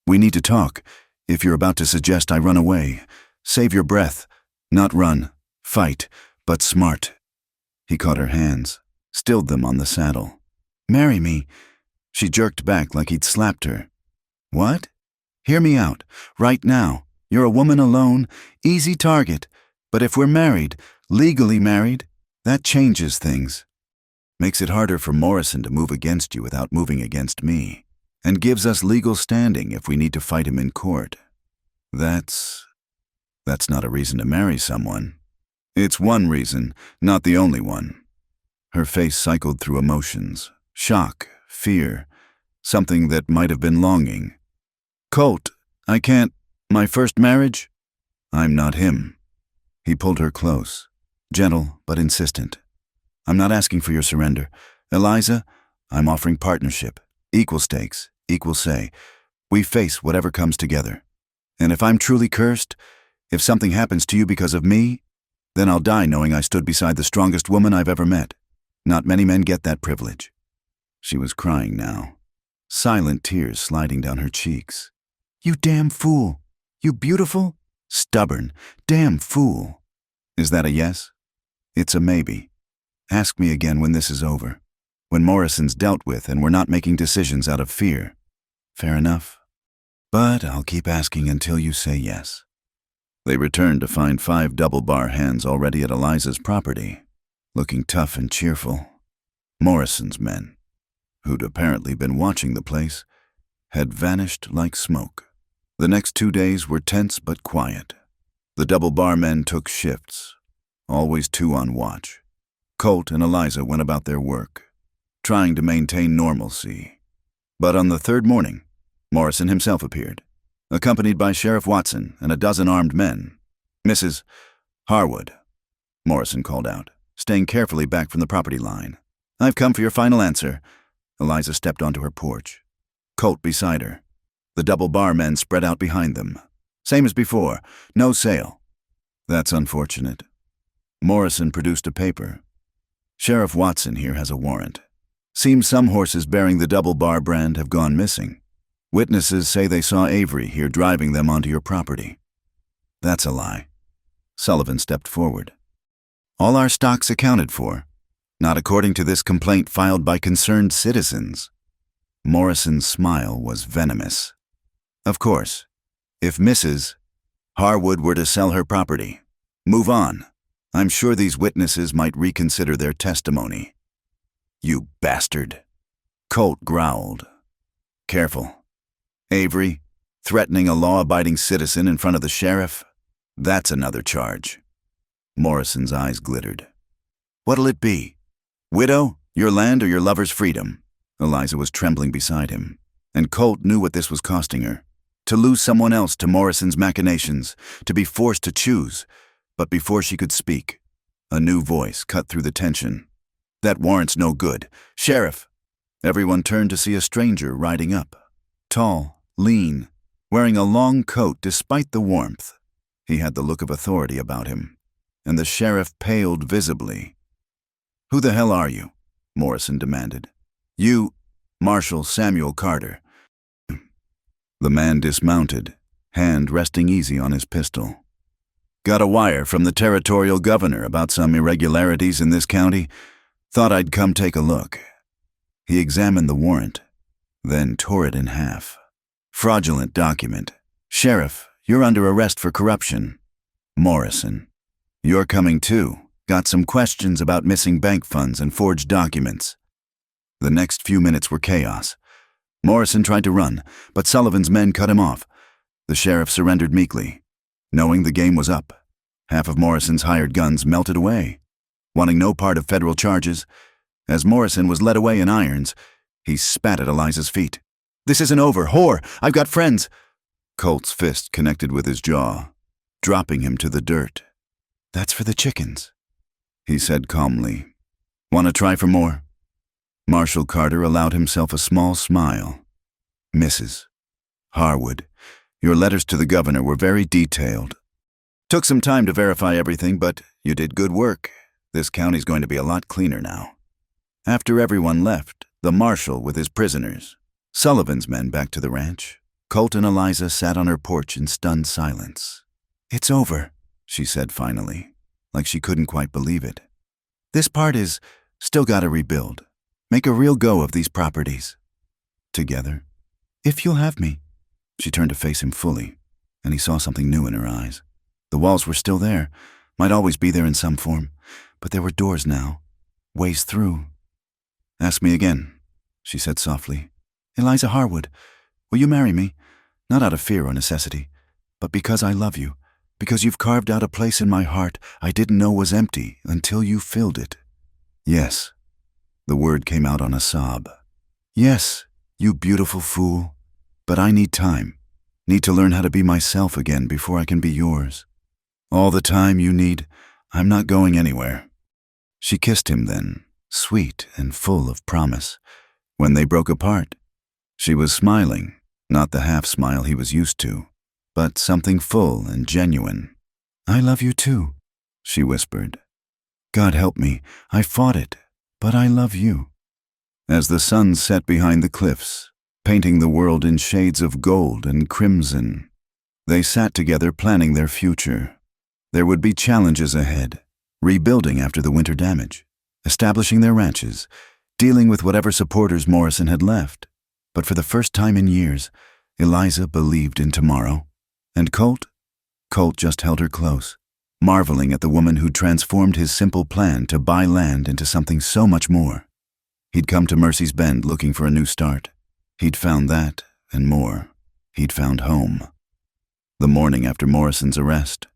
S1: "We need to talk. If you're about to suggest I run away, save your breath. Not run, fight, but smart." He caught her hands, stilled them on the saddle. "Marry me." She jerked back like he'd slapped her. "What? Hear me out. Right now, you're a woman alone, easy target. But if we're married, legally married, that changes things. Makes it harder for Morrison to move against you without moving against me, and gives us legal standing if we need to fight him in court. That's not a reason to marry someone. It's one reason, not the only one." Her face cycled through emotions, shock, fear, something that might have been longing. "Colt, I can't. My first marriage?" "I'm not him." He pulled her close, gentle but insistent. "I'm not asking for your surrender. Eliza, I'm offering partnership, equal stakes, equal say. We face whatever comes together. And if I'm truly cursed, if something happens to you because of me, then I'll die knowing I stood beside the strongest woman I've ever met. Not many men get that privilege." She was crying now, silent tears sliding down her cheeks. "You damn fool. You beautiful, stubborn, damn fool." "Is that a yes?" "It's a maybe. Ask me again when this is over, when Morrison's dealt with and we're not making decisions out of fear." "Fair enough. But I'll keep asking until you say yes." They returned to find 5 Double Bar hands already at Eliza's property, looking tough and cheerful. Morrison's men, who'd apparently been watching the place, had vanished like smoke. The next 2 days were tense but quiet. The Double Bar men took shifts, always 2 on watch. Colt and Eliza went about their work, trying to maintain normalcy. But on the third morning, Morrison himself appeared, accompanied by Sheriff Watson and a dozen armed men. "Mrs. Harwood," Morrison called out, staying carefully back from the property line. "I've come for your final answer." Eliza stepped onto her porch, Colt beside her. The double bar men spread out behind them. Same as before, no sale. "That's unfortunate." Morrison produced a paper. "Sheriff Watson here has a warrant. Seems some horses bearing the double bar brand have gone missing. Witnesses say they saw Avery here driving them onto your property." "That's a lie." Sullivan stepped forward. "All our stock's accounted for. Not according to this complaint filed by concerned citizens." Morrison's smile was venomous. "Of course, if Mrs. Harwood were to sell her property, move on, I'm sure these witnesses might reconsider their testimony." "You bastard," Colt growled. "Careful. Avery, threatening a law-abiding citizen in front of the sheriff? That's another charge." Morrison's eyes glittered. "What'll it be? Widow, your land, or your lover's freedom?" Eliza was trembling beside him, and Colt knew what this was costing her. To lose someone else to Morrison's machinations, to be forced to choose. But before she could speak, a new voice cut through the tension. "That warrant's no good. Sheriff!" Everyone turned to see a stranger riding up. Tall, lean, wearing a long coat despite the warmth. He had the look of authority about him, and the sheriff paled visibly. "Who the hell are you?" Morrison demanded. "You, Marshal Samuel Carter." The man dismounted, hand resting easy on his pistol. "Got a wire from the territorial governor about some irregularities in this county. Thought I'd come take a look." He examined the warrant, then tore it in half. "Fraudulent document. Sheriff, you're under arrest for corruption." "Morrison, you're coming too. Got some questions about missing bank funds and forged documents." The next few minutes were chaos. Morrison tried to run, but Sullivan's men cut him off. The sheriff surrendered meekly, knowing the game was up. Half of Morrison's hired guns melted away, wanting no part of federal charges. As Morrison was led away in irons, he spat at Eliza's feet. "This isn't over, whore! I've got friends!" Colt's fist connected with his jaw, dropping him to the dirt. "That's for the chickens," he said calmly. "Want to try for more?" Marshal Carter allowed himself a small smile. "Mrs. Harwood, your letters to the governor were very detailed. Took some time to verify everything, but you did good work. This county's going to be a lot cleaner now." After everyone left, the marshal with his prisoners, Sullivan's men back to the ranch, Colt and Eliza sat on her porch in stunned silence. "It's over," she said finally, like she couldn't quite believe it. "This part is still gotta rebuild. Make a real go of these properties. Together, if you'll have me." She turned to face him fully, and he saw something new in her eyes. The walls were still there, might always be there in some form, but there were doors now, ways through. "Ask me again," she said softly. "Eliza Harwood, will you marry me? Not out of fear or necessity, but because I love you, because you've carved out a place in my heart I didn't know was empty until you filled it." "Yes." The word came out on a sob. "Yes, you beautiful fool. But I need time. Need to learn how to be myself again before I can be yours. All the time you need, I'm not going anywhere." She kissed him then, sweet and full of promise. When they broke apart, she was smiling, not the half smile he was used to, but something full and genuine. "I love you too," she whispered. "God help me, I fought it. But I love you." As the sun set behind the cliffs, painting the world in shades of gold and crimson, they sat together planning their future. There would be challenges ahead, rebuilding after the winter damage, establishing their ranches, dealing with whatever supporters Morrison had left. But for the first time in years, Eliza believed in tomorrow. And Colt just held her close, marveling at the woman who'd transformed his simple plan to buy land into something so much more. He'd come to Mercy's Bend looking for a new start. He'd found that, and more. He'd found home. The morning after Morrison's arrest,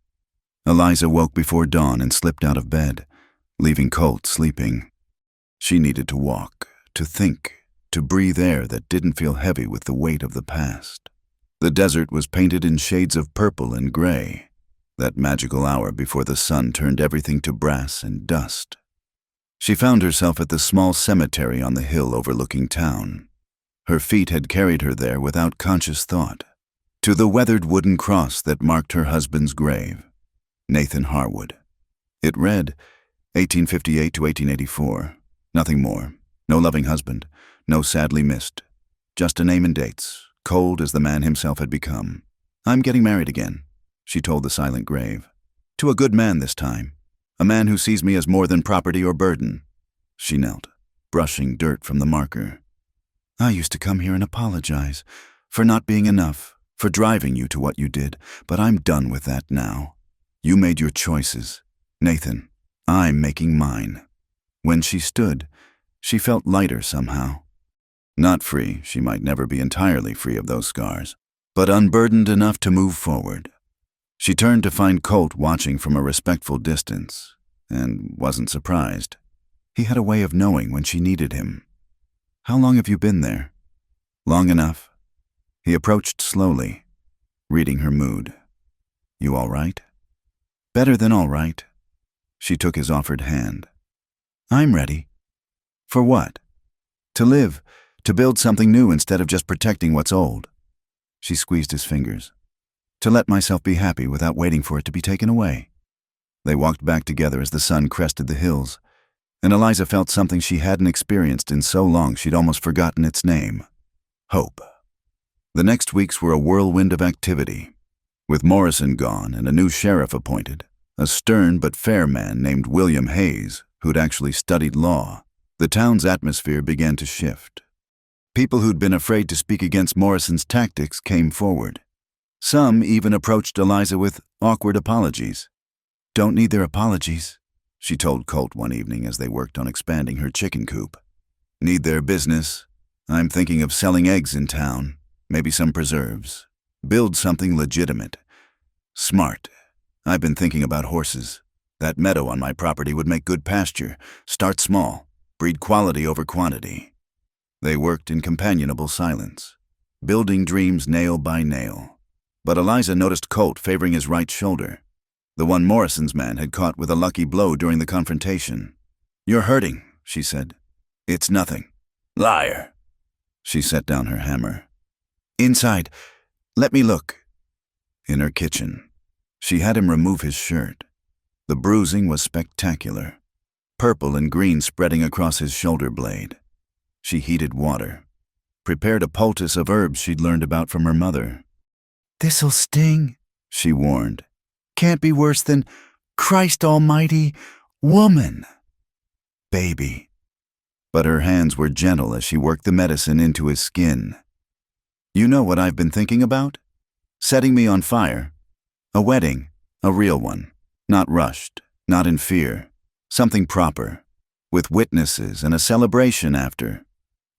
S1: Eliza woke before dawn and slipped out of bed, leaving Colt sleeping. She needed to walk, to think, to breathe air that didn't feel heavy with the weight of the past. The desert was painted in shades of purple and gray, that magical hour before the sun turned everything to brass and dust. She found herself at the small cemetery on the hill overlooking town. Her feet had carried her there without conscious thought, to the weathered wooden cross that marked her husband's grave, Nathan Harwood. It read, 1858 to 1884. Nothing more. No loving husband. No sadly missed. Just a name and dates, cold as the man himself had become. I'm getting married again, she told the silent grave. To a good man this time. A man who sees me as more than property or burden. She knelt, brushing dirt from the marker. I used to come here and apologize for not being enough, for driving you to what you did, but I'm done with that now. You made your choices. Nathan, I'm making mine. When she stood, she felt lighter somehow. Not free, she might never be entirely free of those scars, but unburdened enough to move forward. She turned to find Colt watching from a respectful distance, and wasn't surprised. He had a way of knowing when she needed him. How long have you been there? Long enough. He approached slowly, reading her mood. You all right? Better than all right. She took his offered hand. I'm ready. For what? To live, to build something new instead of just protecting what's old. She squeezed his fingers. To let myself be happy without waiting for it to be taken away. They walked back together as the sun crested the hills, and Eliza felt something she hadn't experienced in so long she'd almost forgotten its name. Hope. The next weeks were a whirlwind of activity. With Morrison gone and a new sheriff appointed, a stern but fair man named William Hayes, who'd actually studied law, the town's atmosphere began to shift. People who'd been afraid to speak against Morrison's tactics came forward. Some even approached Eliza with awkward apologies. Don't need their apologies, she told Colt one evening as they worked on expanding her chicken coop. Need their business. I'm thinking of selling eggs in town, maybe some preserves. Build something legitimate. Smart. I've been thinking about horses. That meadow on my property would make good pasture. Start small. Breed quality over quantity. They worked in companionable silence, building dreams nail by nail. But Eliza noticed Colt favoring his right shoulder, the one Morrison's man had caught with a lucky blow during the confrontation. You're hurting, she said. It's nothing. Liar. She set down her hammer. Inside. Let me look. In her kitchen, she had him remove his shirt. The bruising was spectacular, purple and green spreading across his shoulder blade. She heated water, prepared a poultice of herbs she'd learned about from her mother. This'll sting, she warned. Can't be worse than Christ Almighty, woman. Baby. But her hands were gentle as she worked the medicine into his skin. You know what I've been thinking about? Setting me on fire. A wedding, a real one. Not rushed, not in fear. Something proper, with witnesses and a celebration after.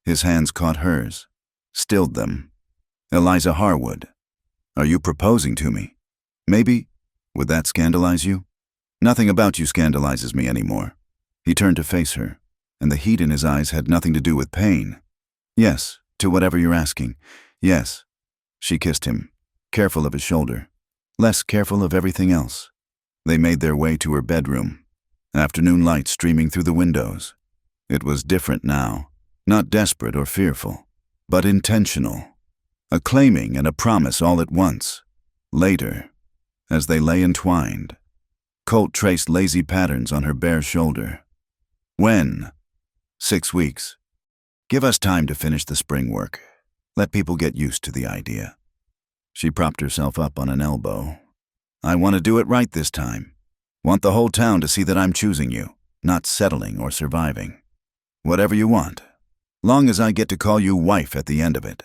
S1: His hands caught hers, stilled them. Eliza Harwood. Are you proposing to me? Maybe. Would that scandalize you? Nothing about you scandalizes me anymore. He turned to face her, and the heat in his eyes had nothing to do with pain. Yes, to whatever you're asking. Yes. She kissed him, careful of his shoulder, less careful of everything else. They made their way to her bedroom, afternoon light streaming through the windows. It was different now, not desperate or fearful, but intentional. A claiming and a promise all at once. Later, as they lay entwined, Colt traced lazy patterns on her bare shoulder. When? 6 weeks. Give us time to finish the spring work. Let people get used to the idea. She propped herself up on an elbow. I want to do it right this time. Want the whole town to see that I'm choosing you, not settling or surviving. Whatever you want, long as I get to call you wife at the end of it.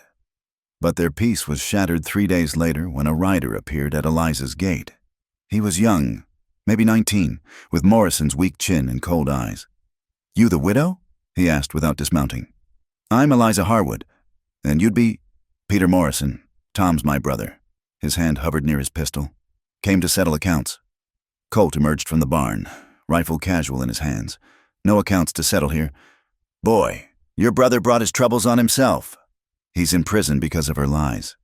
S1: But their peace was shattered 3 days later when a rider appeared at Eliza's gate. He was young, maybe 19, with Morrison's weak chin and cold eyes. You the widow? He asked without dismounting. I'm Eliza Harwood, and you'd be Peter Morrison. Tom's my brother. His hand hovered near his pistol. Came to settle accounts. Colt emerged from the barn, rifle casual in his hands. No accounts to settle here. Boy, Your brother brought his troubles on himself. He's in prison because of her lies.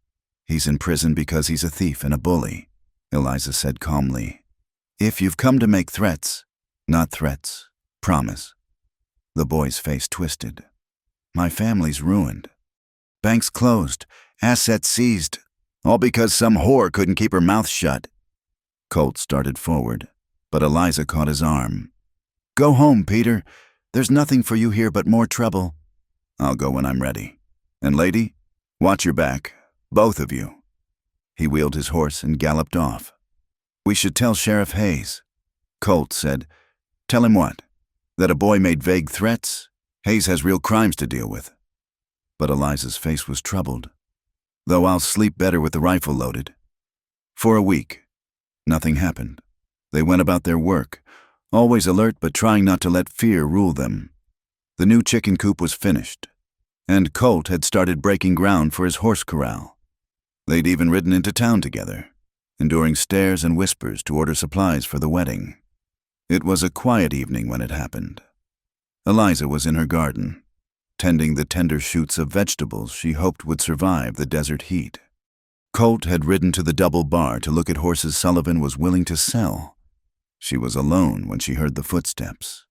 S1: He's in prison because he's a thief and a bully, Eliza said calmly. If you've come to make threats, not threats, promise. The boy's face twisted. My family's ruined. Banks closed, assets seized, all because some whore couldn't keep her mouth shut. Colt started forward, but Eliza caught his arm. Go home, Peter. There's nothing for you here but more trouble. I'll go when I'm ready. And lady, watch your back, both of you. He wheeled his horse and galloped off. We should tell Sheriff Hayes. Colt said, Tell him what? That a boy made vague threats? Hayes has real crimes to deal with. But Eliza's face was troubled. Though I'll sleep better with the rifle loaded. For a week, nothing happened. They went about their work, always alert but trying not to let fear rule them. The new chicken coop was finished, and Colt had started breaking ground for his horse corral. They'd even ridden into town together, enduring stares and whispers to order supplies for the wedding. It was a quiet evening when it happened. Eliza was in her garden, tending the tender shoots of vegetables she hoped would survive the desert heat. Colt had ridden to the double bar to look at horses Sullivan was willing to sell. She was alone when she heard the footsteps.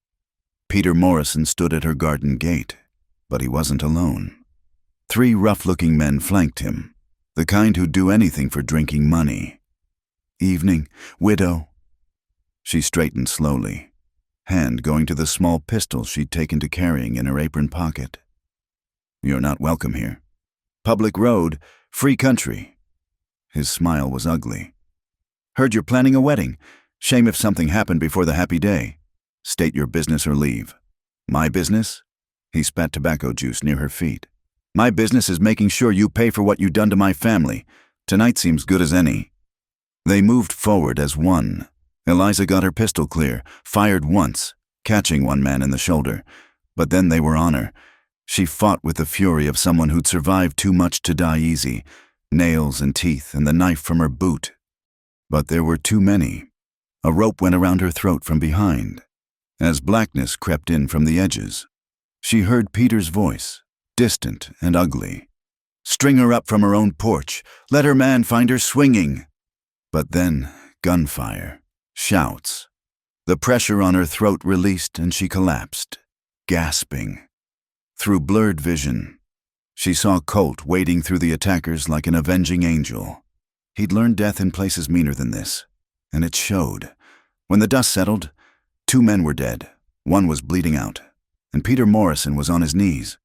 S1: Peter Morrison stood at her garden gate, but he wasn't alone. 3 rough-looking men flanked him, the kind who'd do anything for drinking money. Evening, widow. She straightened slowly, hand going to the small pistol she'd taken to carrying in her apron pocket. You're not welcome here. Public road, free country. His smile was ugly. Heard you're planning a wedding. Shame if something happened before the happy day. State your business or leave. My business? He spat tobacco juice near her feet. My business is making sure you pay for what you done to my family. Tonight seems good as any. They moved forward as one. Eliza got her pistol clear, fired once, catching one man in the shoulder. But then they were on her. She fought with the fury of someone who'd survived too much to die easy, nails and teeth and the knife from her boot. But there were too many. A rope went around her throat from behind. As blackness crept in from the edges, she heard Peter's voice, distant and ugly. String her up from her own porch. Let her man find her swinging. But then, gunfire, shouts. The pressure on her throat released and she collapsed, gasping. Through blurred vision, she saw Colt wading through the attackers like an avenging angel. He'd learned death in places meaner than this, and it showed. When the dust settled, 2 men were dead, 1 was bleeding out, and Peter Morrison was on his knees.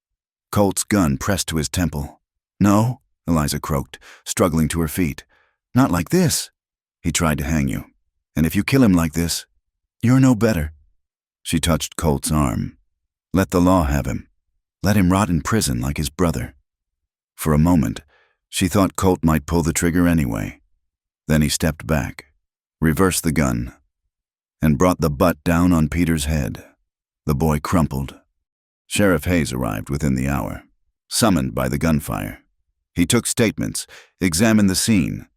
S1: Colt's gun pressed to his temple. No, Eliza croaked, struggling to her feet. Not like this. He tried to hang you, and if you kill him like this, you're no better. She touched Colt's arm. Let the law have him. Let him rot in prison like his brother. For a moment, she thought Colt might pull the trigger anyway. Then he stepped back, reversed the gun, and brought the butt down on Peter's head. The boy crumpled. Sheriff Hayes arrived within the hour, summoned by the gunfire. He took statements, examined the scene,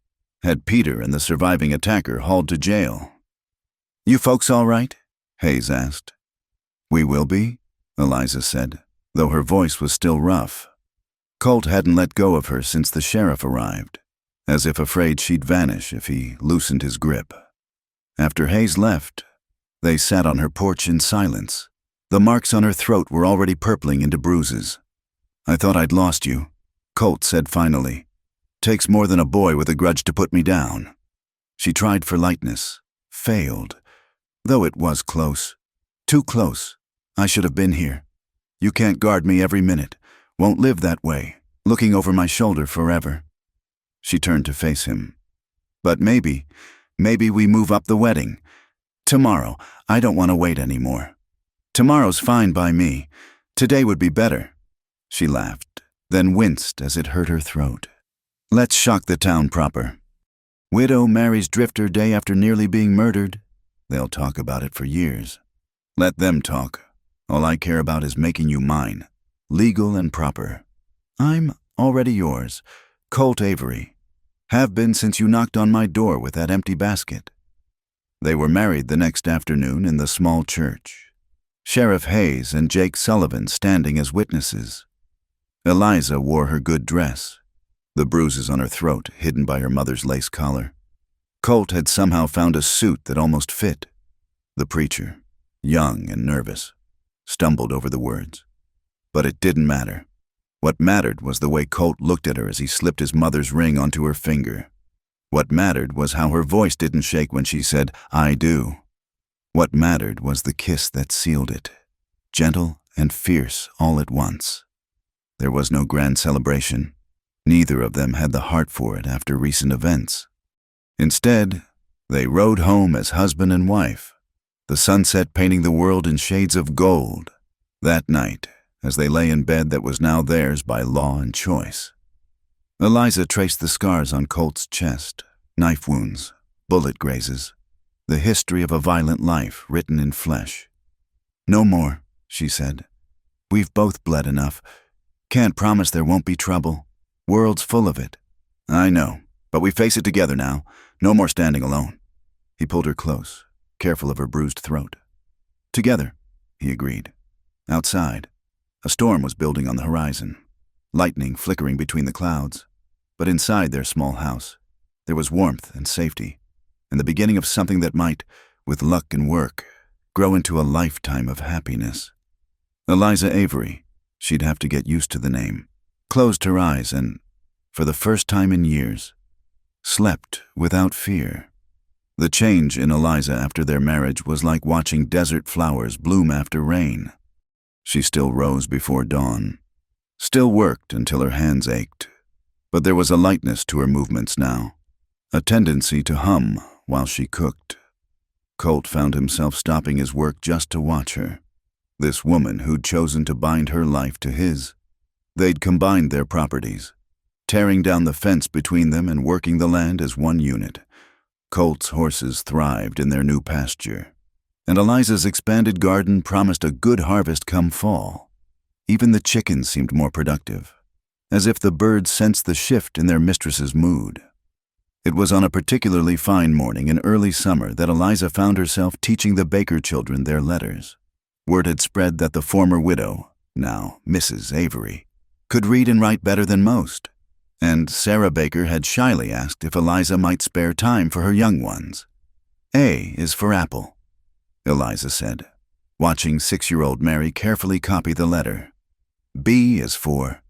S1: had Peter and the surviving attacker hauled to jail. You folks all right? Hayes asked. We will be, Eliza said, though her voice was still rough. Colt hadn't let go of her since the sheriff arrived, as if afraid she'd vanish if he loosened his grip. After Hayes left, they sat on her porch in silence. The marks on her throat were already purpling into bruises. I thought I'd lost you, Colt said finally. Takes more than a boy with a grudge to put me down. She tried for lightness, failed, though it was close. Too close. I should have been here. You can't guard me every minute. Won't live that way, looking over my shoulder forever. She turned to face him. But maybe we move up the wedding. Tomorrow. I don't want to wait anymore. Tomorrow's fine by me. Today would be better. She laughed, then winced as it hurt her throat. Let's shock the town proper. Widow marries drifter day after nearly being murdered. They'll talk about it for years. Let them talk. All I care about is making you mine, legal and proper. I'm already yours, Colt Avery. Have been since you knocked on my door with that empty basket. They were married the next afternoon in the small church. Sheriff Hayes and Jake Sullivan standing as witnesses. Eliza wore her good dress, the bruises on her throat hidden by her mother's lace collar. Colt had somehow found a suit that almost fit. The preacher, young and nervous, stumbled over the words. But it didn't matter. What mattered was the way Colt looked at her as he slipped his mother's ring onto her finger. What mattered was how her voice didn't shake when she said, "I do." What mattered was the kiss that sealed it, gentle and fierce all at once. There was no grand celebration. Neither of them had the heart for it after recent events. Instead, they rode home as husband and wife, the sunset painting the world in shades of gold. That night, as they lay in bed that was now theirs by law and choice. Eliza traced the scars on Colt's chest, knife wounds, bullet grazes, the history of a violent life written in flesh. "No more," she said. "We've both bled enough. Can't promise there won't be trouble. World's full of it." "I know, but we face it together now. No more standing alone." He pulled her close, careful of her bruised throat. "Together," he agreed. Outside, a storm was building on the horizon, lightning flickering between the clouds. But inside their small house, there was warmth and safety, and the beginning of something that might, with luck and work, grow into a lifetime of happiness. Eliza Avery, she'd have to get used to the name, closed her eyes and, for the first time in years, slept without fear. The change in Eliza after their marriage was like watching desert flowers bloom after rain. She still rose before dawn, still worked until her hands ached, but there was a lightness to her movements now, a tendency to hum while she cooked. Colt found himself stopping his work just to watch her, this woman who'd chosen to bind her life to his. They'd combined their properties, tearing down the fence between them and working the land as one unit. Colt's horses thrived in their new pasture, and Eliza's expanded garden promised a good harvest come fall. Even the chickens seemed more productive, as if the birds sensed the shift in their mistress's mood. It was on a particularly fine morning in early summer that Eliza found herself teaching the Baker children their letters. Word had spread that the former widow, now Mrs. Avery, could read and write better than most, and Sarah Baker had shyly asked if Eliza might spare time for her young ones. "A is for apple," Eliza said, watching 6-year-old Mary carefully copy the letter. "B is for—"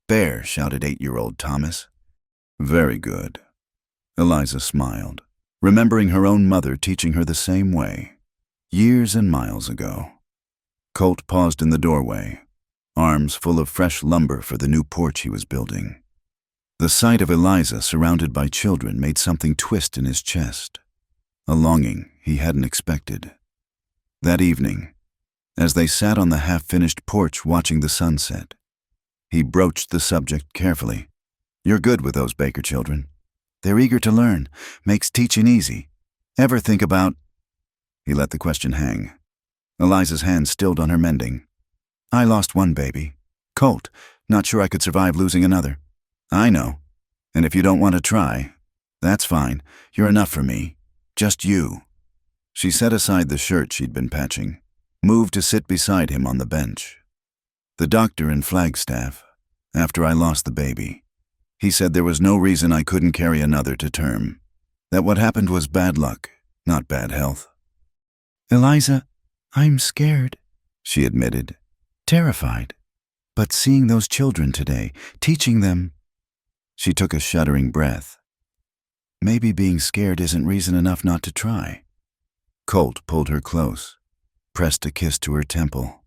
S1: "Bear," shouted 8-year-old Thomas. "Very good." Eliza smiled, remembering her own mother teaching her the same way, years and miles ago. Colt paused in the doorway, arms full of fresh lumber for the new porch he was building. The sight of Eliza surrounded by children made something twist in his chest, a longing he hadn't expected. That evening, as they sat on the half-finished porch watching the sunset, he broached the subject carefully. "You're good with those Baker children. They're eager to learn, makes teaching easy. Ever think about—" He let the question hang. Eliza's hand stilled on her mending. "I lost one baby. Colt, not sure I could survive losing another." "I know. And if you don't want to try, that's fine. You're enough for me. Just you." She set aside the shirt she'd been patching, moved to sit beside him on the bench. "The doctor in Flagstaff, after I lost the baby, he said there was no reason I couldn't carry another to term. That what happened was bad luck, not bad health." "Eliza, I'm scared," she admitted, terrified. "But seeing those children today, teaching them—" She took a shuddering breath. Maybe being scared isn't reason enough not to try. Colt pulled her close, pressed a kiss to her temple.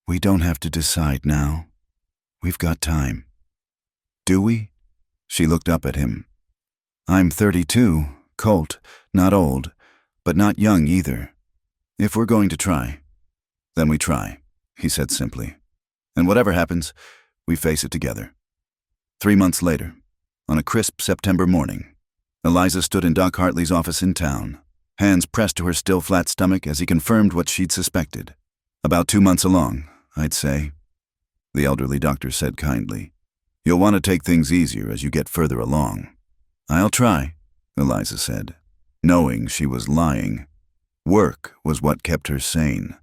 S1: "We don't have to decide now. We've got time." "Do we?" She looked up at him. "I'm 32, Colt, not old, but not young either. If we're going to try, then we try," he said simply. "And whatever happens, we face it together." 3 months later, on a crisp September morning, Eliza stood in Doc Hartley's office in town, hands pressed to her still flat stomach as he confirmed what she'd suspected. "About 2 months along, I'd say," the elderly doctor said kindly. "You'll want to take things easier as you get further along." "I'll try," Eliza said, knowing she was lying. Work was what kept her sane.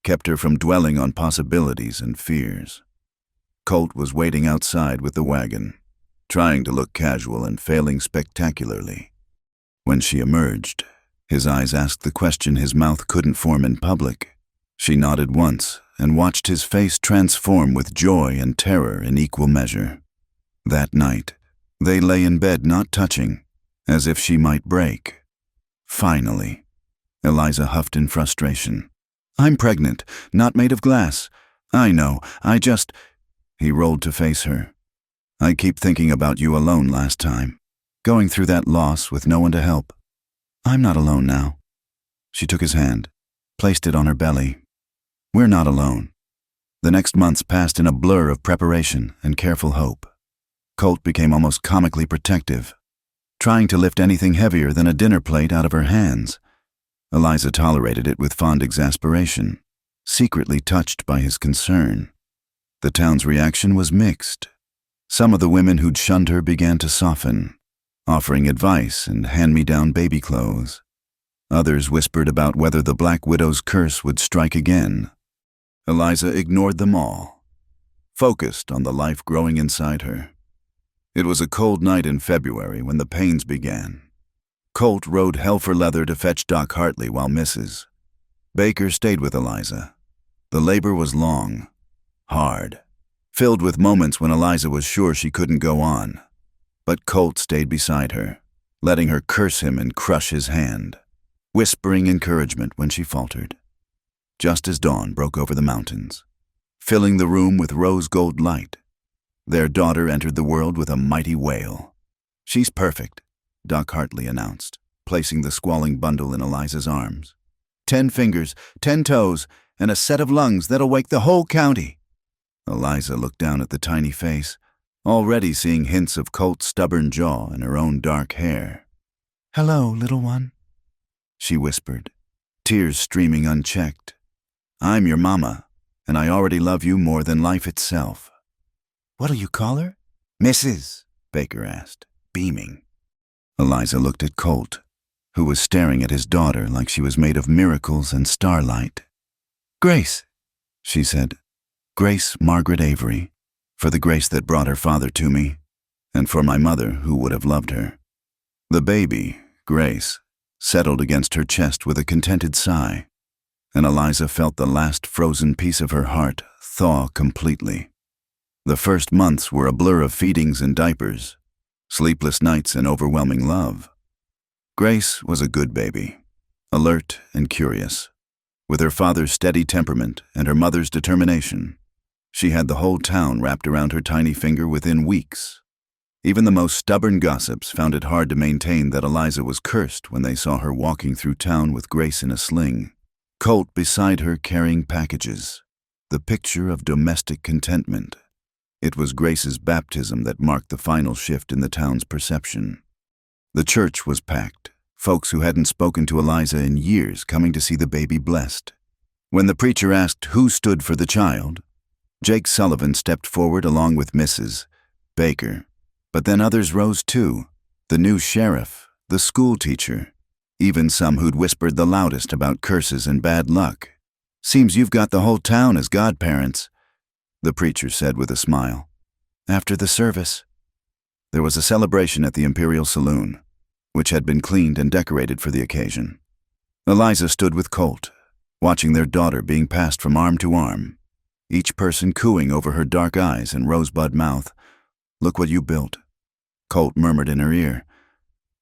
S1: kept her from dwelling on possibilities and fears. Colt was waiting outside with the wagon, trying to look casual and failing spectacularly. When she emerged, his eyes asked the question his mouth couldn't form in public. She nodded once and watched his face transform with joy and terror in equal measure. That night, they lay in bed not touching, as if she might break. Finally, Eliza huffed in frustration. "I'm pregnant, not made of glass. I know, He rolled to face her. "I keep thinking about you alone last time, going through that loss with no one to help. I'm not alone now." She took his hand, placed it on her belly. "We're not alone." The next months passed in a blur of preparation and careful hope. Colt became almost comically protective, trying to lift anything heavier than a dinner plate out of her hands. Eliza tolerated it with fond exasperation, secretly touched by his concern. The town's reaction was mixed. Some of the women who'd shunned her began to soften, offering advice and hand-me-down baby clothes. Others whispered about whether the Black Widow's curse would strike again. Eliza ignored them all, focused on the life growing inside her. It was a cold night in February when the pains began. Colt rode hell for leather to fetch Doc Hartley while Mrs. Baker stayed with Eliza. The labor was long, hard, filled with moments when Eliza was sure she couldn't go on. But Colt stayed beside her, letting her curse him and crush his hand, whispering encouragement when she faltered. Just as dawn broke over the mountains, filling the room with rose-gold light, their daughter entered the world with a mighty wail. "She's perfect," Doc Hartley announced, placing the squalling bundle in Eliza's arms. 10 fingers, 10 toes, and a set of lungs that'll wake the whole county." Eliza looked down at the tiny face, already seeing hints of Colt's stubborn jaw and her own dark hair. "Hello, little one," she whispered, tears streaming unchecked. "I'm your mama, and I already love you more than life itself." "What'll you call her?" "Mrs." Baker asked, beaming. Eliza looked at Colt, who was staring at his daughter like she was made of miracles and starlight. "Grace," she said. "Grace Margaret Avery, for the grace that brought her father to me, and for my mother who would have loved her." The baby, Grace, settled against her chest with a contented sigh, and Eliza felt the last frozen piece of her heart thaw completely. The first months were a blur of feedings and diapers, sleepless nights and overwhelming love. Grace was a good baby, alert and curious. With her father's steady temperament and her mother's determination, she had the whole town wrapped around her tiny finger within weeks. Even the most stubborn gossips found it hard to maintain that Eliza was cursed when they saw her walking through town with Grace in a sling, Colt beside her carrying packages, the picture of domestic contentment. It was Grace's baptism that marked the final shift in the town's perception. The church was packed, folks who hadn't spoken to Eliza in years coming to see the baby blessed. When the preacher asked who stood for the child, Jake Sullivan stepped forward along with Mrs. Baker. But then others rose too, the new sheriff, the school teacher, even some who'd whispered the loudest about curses and bad luck. "Seems you've got the whole town as godparents," the preacher said with a smile. After the service, there was a celebration at the Imperial Saloon, which had been cleaned and decorated for the occasion. Eliza stood with Colt, watching their daughter being passed from arm to arm, each person cooing over her dark eyes and rosebud mouth. "Look what you built," Colt murmured in her ear.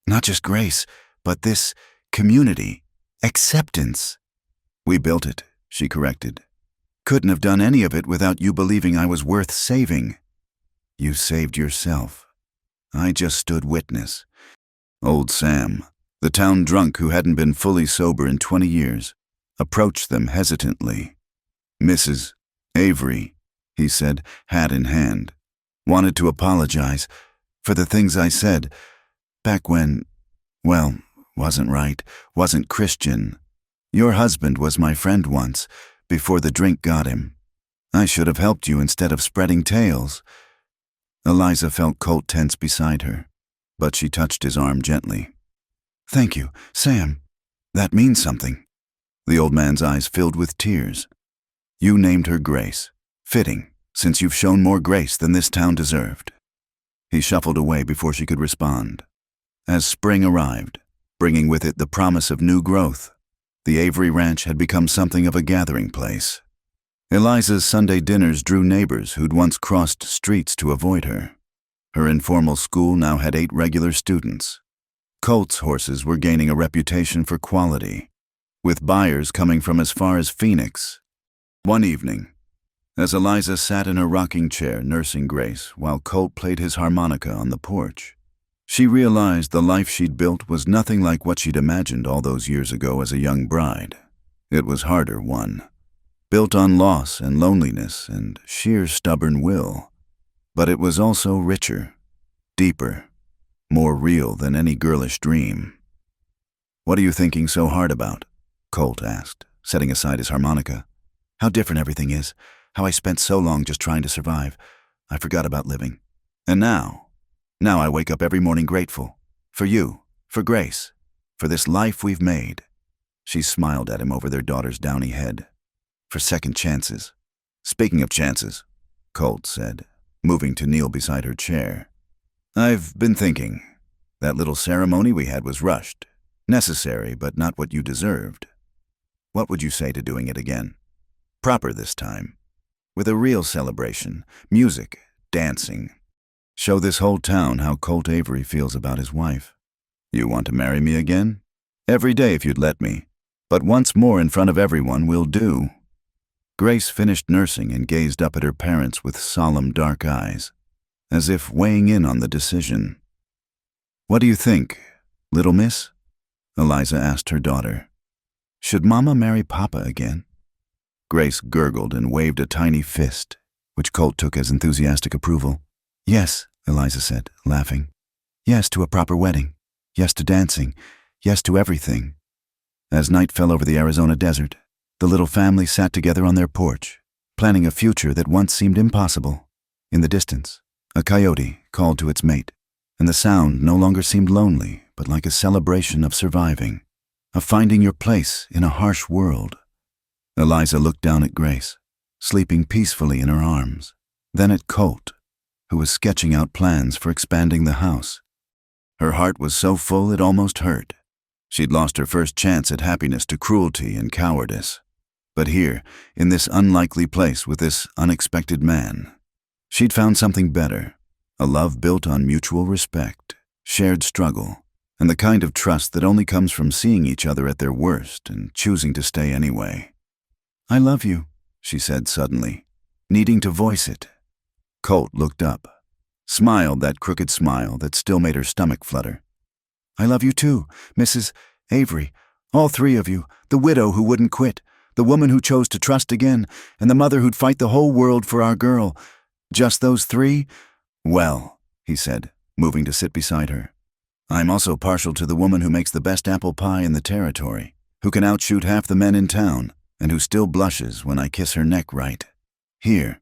S1: "Not just Grace, but this community, acceptance." "We built it," she corrected. "Couldn't have done any of it without you believing I was worth saving." "You saved yourself. I just stood witness." Old Sam, the town drunk who hadn't been fully sober in 20 years, approached them hesitantly. "Mrs. Avery," he said, hat in hand, "wanted to apologize for the things I said back when, well, wasn't right, wasn't Christian. Your husband was my friend once, before the drink got him. I should have helped you instead of spreading tales." Eliza felt Colt tense beside her, but she touched his arm gently. "Thank you, Sam. That means something." The old man's eyes filled with tears. You named her Grace. Fitting, since you've shown more grace than this town deserved. He shuffled away before she could respond. As spring arrived, bringing with it the promise of new growth, the Avery Ranch had become something of a gathering place. Eliza's Sunday dinners drew neighbors who'd once crossed streets to avoid her. Her informal school now had 8 regular students. Colt's horses were gaining a reputation for quality, with buyers coming from as far as Phoenix. One evening, as Eliza sat in her rocking chair nursing Grace while Colt played his harmonica on the porch, she realized the life she'd built was nothing like what she'd imagined all those years ago as a young bride. It was harder won, built on loss and loneliness and sheer stubborn will. But it was also richer, deeper, more real than any girlish dream. "What are you thinking so hard about?" Colt asked, setting aside his harmonica. "How different everything is. How I spent so long just trying to survive. I forgot about living. And now I wake up every morning grateful. For you, for Grace, for this life we've made." She smiled at him over their daughter's downy head. "For second chances." "Speaking of chances," Colt said, moving to kneel beside her chair, "I've been thinking. That little ceremony we had was rushed. Necessary, but not what you deserved. What would you say to doing it again? Proper this time. With a real celebration, music, dancing. Show this whole town how Colt Avery feels about his wife. You want to marry me again? Every day if you'd let me. But once more in front of everyone will do." Grace finished nursing and gazed up at her parents with solemn dark eyes, as if weighing in on the decision. "What do you think, little miss?" Eliza asked her daughter. "Should Mama marry Papa again?" Grace gurgled and waved a tiny fist, which Colt took as enthusiastic approval. "Yes," Eliza said, laughing. "Yes to a proper wedding. Yes to dancing. Yes to everything." As night fell over the Arizona desert, the little family sat together on their porch, planning a future that once seemed impossible. In the distance, a coyote called to its mate, and the sound no longer seemed lonely, but like a celebration of surviving, of finding your place in a harsh world. Eliza looked down at Grace, sleeping peacefully in her arms, then at Colt, who was sketching out plans for expanding the house. Her heart was so full it almost hurt. She'd lost her first chance at happiness to cruelty and cowardice. But here, in this unlikely place with this unexpected man, she'd found something better, a love built on mutual respect, shared struggle, and the kind of trust that only comes from seeing each other at their worst and choosing to stay anyway. "I love you," she said suddenly, needing to voice it. Colt looked up, smiled that crooked smile that still made her stomach flutter. "I love you too, Mrs. Avery, all 3 of you, the widow who wouldn't quit, the woman who chose to trust again, and the mother who'd fight the whole world for our girl. Just those 3? Well," he said, moving to sit beside her, "I'm also partial to the woman who makes the best apple pie in the territory, who can outshoot half the men in town, and who still blushes when I kiss her neck right. Here."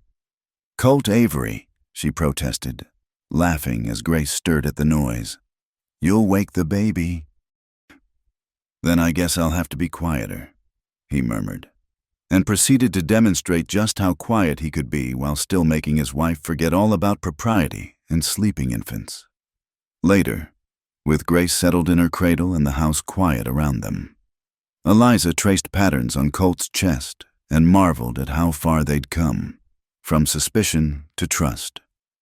S1: "Colt Avery," she protested, laughing as Grace stirred at the noise. "You'll wake the baby." "Then I guess I'll have to be quieter," he murmured, and proceeded to demonstrate just how quiet he could be while still making his wife forget all about propriety and sleeping infants. Later, with Grace settled in her cradle and the house quiet around them, Eliza traced patterns on Colt's chest and marveled at how far they'd come, from suspicion to trust,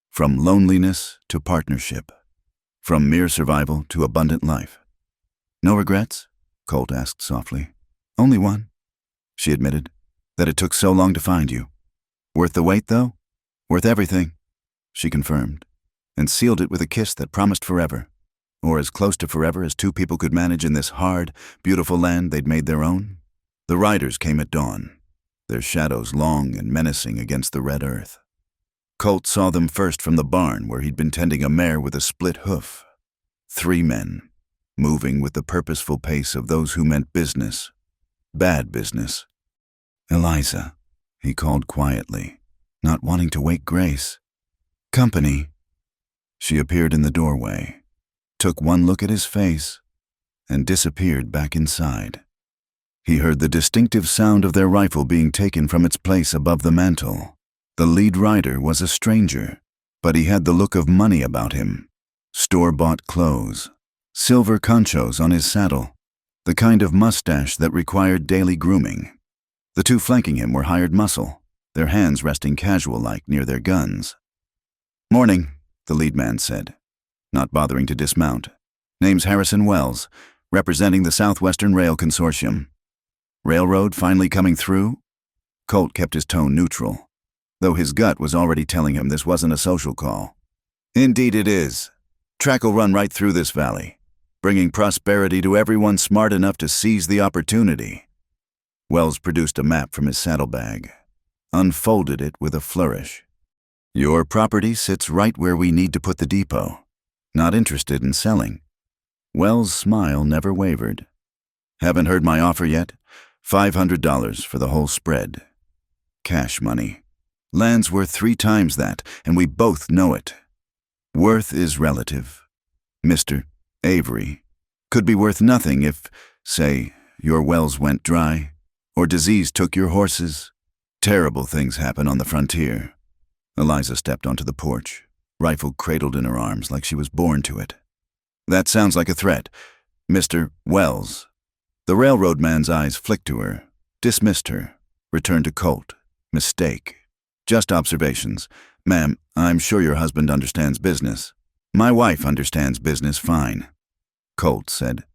S1: from loneliness to partnership, from mere survival to abundant life. "No regrets?" Colt asked softly. "Only one," she admitted, "that it took so long to find you. Worth the wait, though?" "Worth everything," she confirmed, and sealed it with a kiss that promised forever, or as close to forever as 2 people could manage in this hard, beautiful land they'd made their own. The riders came at dawn, their shadows long and menacing against the red earth. Colt saw them first from the barn where he'd been tending a mare with a split hoof. 3 men, moving with the purposeful pace of those who meant business, bad business. "Eliza," he called quietly, not wanting to wake Grace. "Company." She appeared in the doorway, took one look at his face, and disappeared back inside. He heard the distinctive sound of their rifle being taken from its place above the mantel. The lead rider was a stranger, but he had the look of money about him. Store-bought clothes, silver conchos on his saddle, the kind of mustache that required daily grooming. The two flanking him were hired muscle, their hands resting casual-like near their guns. "Morning," the lead man said, not bothering to dismount. "Name's Harrison Wells, representing the Southwestern Rail Consortium. Railroad finally coming through?" Colt kept his tone neutral, though his gut was already telling him this wasn't a social call. "Indeed it is. Track will run right through this valley, bringing prosperity to everyone smart enough to seize the opportunity." Wells produced a map from his saddlebag, unfolded it with a flourish. "Your property sits right where we need to put the depot. Not interested in selling." Wells' smile never wavered. "Haven't heard my offer yet? $500 for the whole spread. Cash money. Land's worth 3 times that, and we both know it. Worth is relative. Mr. Avery could be worth nothing if, say, your wells went dry, or disease took your horses. Terrible things happen on the frontier." Eliza stepped onto the porch, rifle cradled in her arms like she was born to it. "That sounds like a threat. Mr. Wells." The railroad man's eyes flicked to her, dismissed her, returned to Colt. "Mistake. Just observations. Ma'am, I'm sure your husband understands business." "My wife understands business fine," Colt said.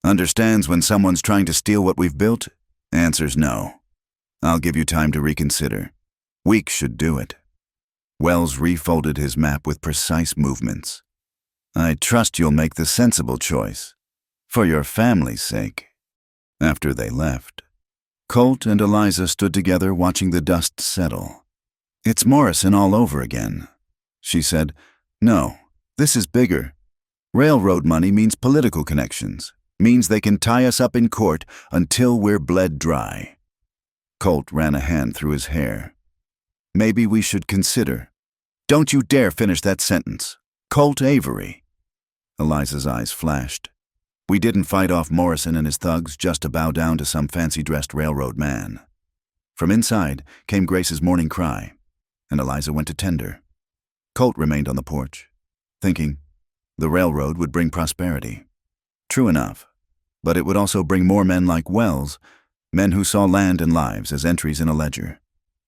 S1: "Understands when someone's trying to steal what we've built? Answer's no. I'll give you time to reconsider. Weeks should do it." Wells refolded his map with precise movements. "I trust you'll make the sensible choice, for your family's sake." After they left, Colt and Eliza stood together watching the dust settle. "It's Morrison all over again," she said. "No, this is bigger. Railroad money means political connections, means they can tie us up in court until we're bled dry." Colt ran a hand through his hair. "Maybe we should consider." "Don't you dare finish that sentence. Colt Avery." Eliza's eyes flashed. "We didn't fight off Morrison and his thugs just to bow down to some fancy-dressed railroad man." From inside came Grace's morning cry, and Eliza went to tender. Colt remained on the porch, thinking the railroad would bring prosperity. True enough, but it would also bring more men like Wells, men who saw land and lives as entries in a ledger.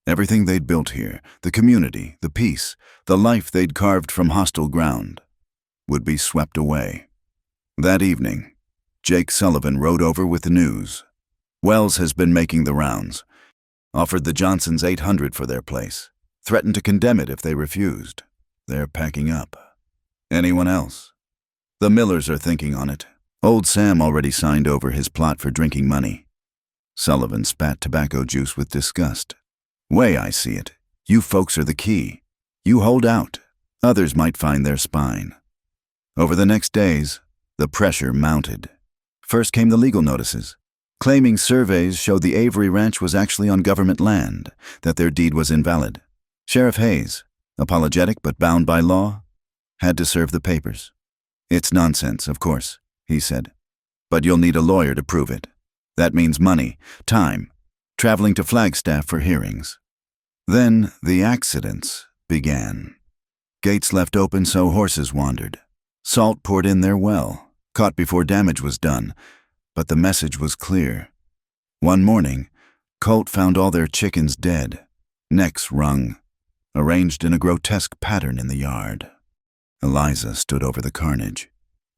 S1: Everything they'd built here, the community, the peace, the life they'd carved from hostile ground, would be swept away. That evening, Jake Sullivan rode over with the news. Wells has been making the rounds. Offered the Johnsons $800 for their place. Threatened to condemn it if they refused. They're packing up. Anyone else? The Millers are thinking on it. Old Sam already signed over his plot for drinking money. Sullivan spat tobacco juice with disgust. "Way I see it, you folks are the key. You hold out. Others might find their spine." Over the next days, the pressure mounted. First came the legal notices, claiming surveys showed the Avery Ranch was actually on government land, that their deed was invalid. Sheriff Hayes, apologetic but bound by law, had to serve the papers. "It's nonsense, of course," he said, "but you'll need a lawyer to prove it. That means money, time, traveling to Flagstaff for hearings." Then the accidents began. Gates left open so horses wandered. Salt poured in their well, caught before damage was done, but the message was clear. One morning, Colt found all their chickens dead, necks wrung, arranged in a grotesque pattern in the yard. Eliza stood over the carnage,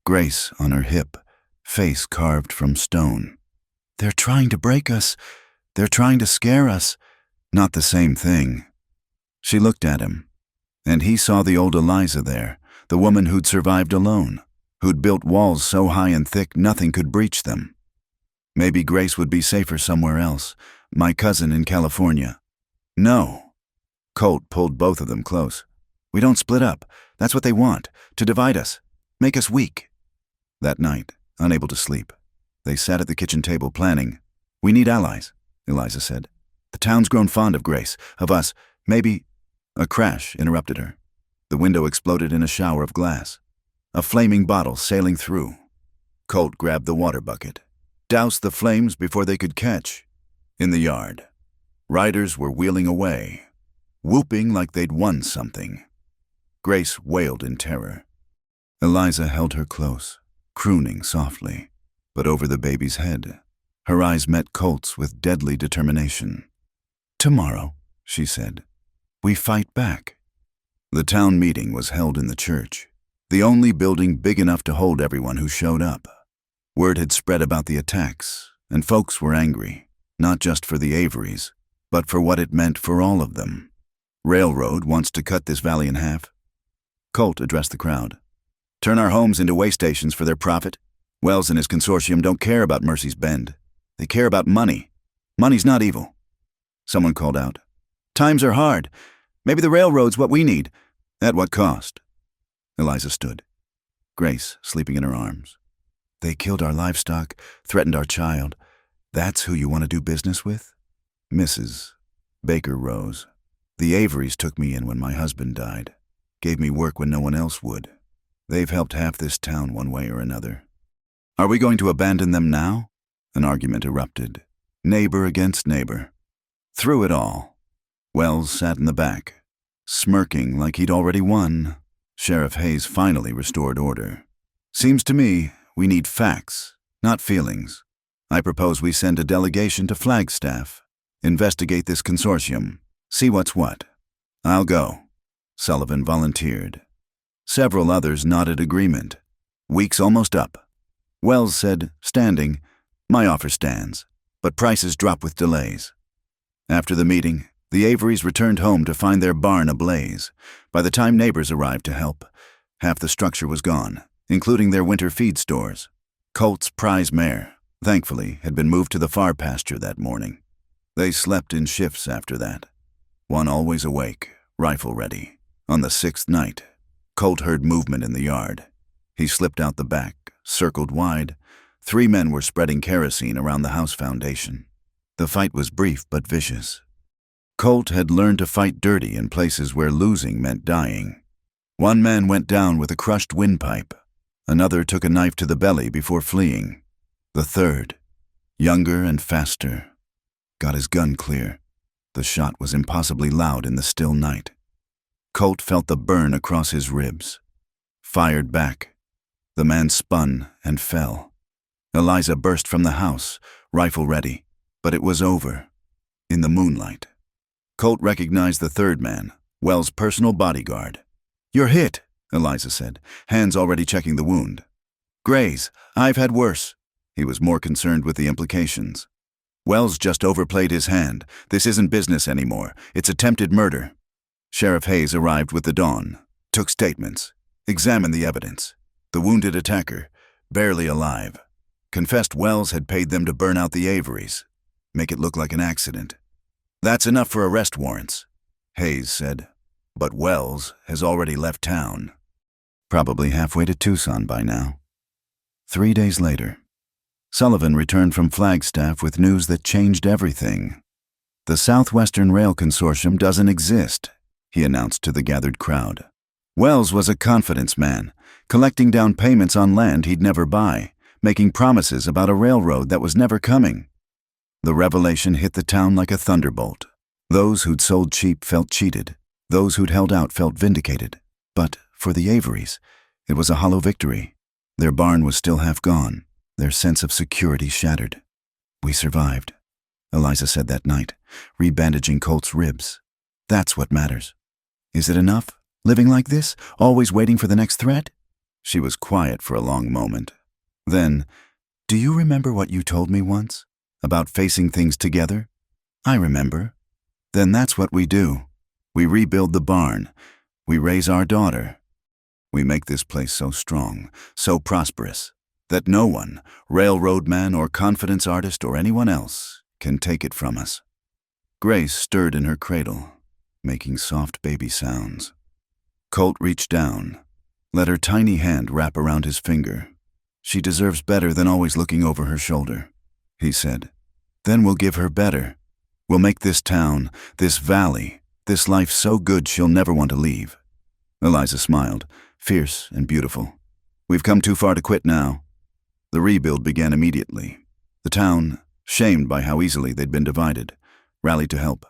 S1: Grace on her hip, face carved from stone. "They're trying to break us. They're trying to scare us." Not the same thing. She looked at him, and he saw the old Eliza there, the woman who'd survived alone, who'd built walls so high and thick nothing could breach them. Maybe Grace would be safer somewhere else, my cousin in California. "No." Colt pulled both of them close. "We don't split up. That's what they want, to divide us, make us weak." That night, unable to sleep, they sat at the kitchen table planning. "We need allies," Eliza said. "The town's grown fond of Grace, of us, maybe—" A crash interrupted her. The window exploded in a shower of glass. A flaming bottle sailing through. Colt grabbed the water bucket. doused the flames before they could catch. In the yard, riders were wheeling away, whooping like they'd won something. Grace wailed in terror. Eliza held her close, crooning softly, but over the baby's head, her eyes met Colt's with deadly determination. "Tomorrow," she said, "we fight back." The town meeting was held in the church, the only building big enough to hold everyone who showed up. Word had spread about the attacks, and folks were angry, not just for the Averys, but for what it meant for all of them. "Railroad wants to cut this valley in half." Colt addressed the crowd. "Turn our homes into way stations for their profit. Wells and his consortium don't care about Mercy's Bend. They care about money. Money's not evil." Someone called out, "Times are hard. Maybe the railroad's what we need." "At what cost?" Eliza stood, Grace sleeping in her arms. "They killed our livestock, threatened our child. That's who you want to do business with?" "Mrs. Baker rose. The Averys took me in when my husband died, gave me work when no one else would. They've helped half this town one way or another." "Are we going to abandon them now?" An argument erupted, neighbor against neighbor. Through it all, Wells sat in the back, smirking like he'd already won. Sheriff Hayes finally restored order. "Seems to me we need facts, not feelings. I propose we send a delegation to Flagstaff, investigate this consortium, see what's what." "I'll go," Sullivan volunteered. Several others nodded agreement. "Week's almost up." Wells said, standing, "My offer stands, but prices drop with delays." After the meeting, the Averys returned home to find their barn ablaze. By the time neighbors arrived to help, half the structure was gone, including their winter feed stores. Colt's prize mare, thankfully, had been moved to the far pasture that morning. They slept in shifts after that, one always awake, rifle ready. On the sixth night, Colt heard movement in the yard. He slipped out the back, circled wide. 3 men were spreading kerosene around the house foundation. The fight was brief but vicious. Colt had learned to fight dirty in places where losing meant dying. One man went down with a crushed windpipe. Another took a knife to the belly before fleeing. The third, younger and faster, got his gun clear. The shot was impossibly loud in the still night. Colt felt the burn across his ribs. Fired back. The man spun and fell. Eliza burst from the house, rifle ready, but it was over. In the moonlight, Colt recognized the third man, Wells' personal bodyguard. "You're hit," Eliza said, hands already checking the wound. "Graze, I've had worse." He was more concerned with the implications. "Wells just overplayed his hand. This isn't business anymore. It's attempted murder." Sheriff Hayes arrived with the dawn, took statements, examined the evidence. The wounded attacker, barely alive, confessed Wells had paid them to burn out the Averys, make it look like an accident. "That's enough for arrest warrants," Hayes said. "But Wells has already left town." Probably halfway to Tucson by now. 3 days later, Sullivan returned from Flagstaff with news that changed everything. "The Southwestern Rail Consortium doesn't exist," he announced to the gathered crowd. Wells was a confidence man, collecting down payments on land he'd never buy, making promises about a railroad that was never coming. The revelation hit the town like a thunderbolt. Those who'd sold cheap felt cheated. Those who'd held out felt vindicated. But for the Averys, it was a hollow victory. Their barn was still half gone, their sense of security shattered. "We survived," Eliza said that night, rebandaging Colt's ribs. "That's what matters. Is it enough, living like this, always waiting for the next threat?" She was quiet for a long moment. Then, "Do you remember what you told me once? About facing things together?" "I remember." "Then that's what we do. We rebuild the barn. We raise our daughter. We make this place so strong, so prosperous, that no one, railroad man or confidence artist or anyone else, can take it from us." Grace stirred in her cradle, making soft baby sounds. Colt reached down, let her tiny hand wrap around his finger. "She deserves better than always looking over her shoulder," he said. "Then we'll give her better. We'll make this town, this valley, this life so good she'll never want to leave." Eliza smiled, fierce and beautiful. "We've come too far to quit now." The rebuild began immediately. The town, shamed by how easily they'd been divided, rallied to help.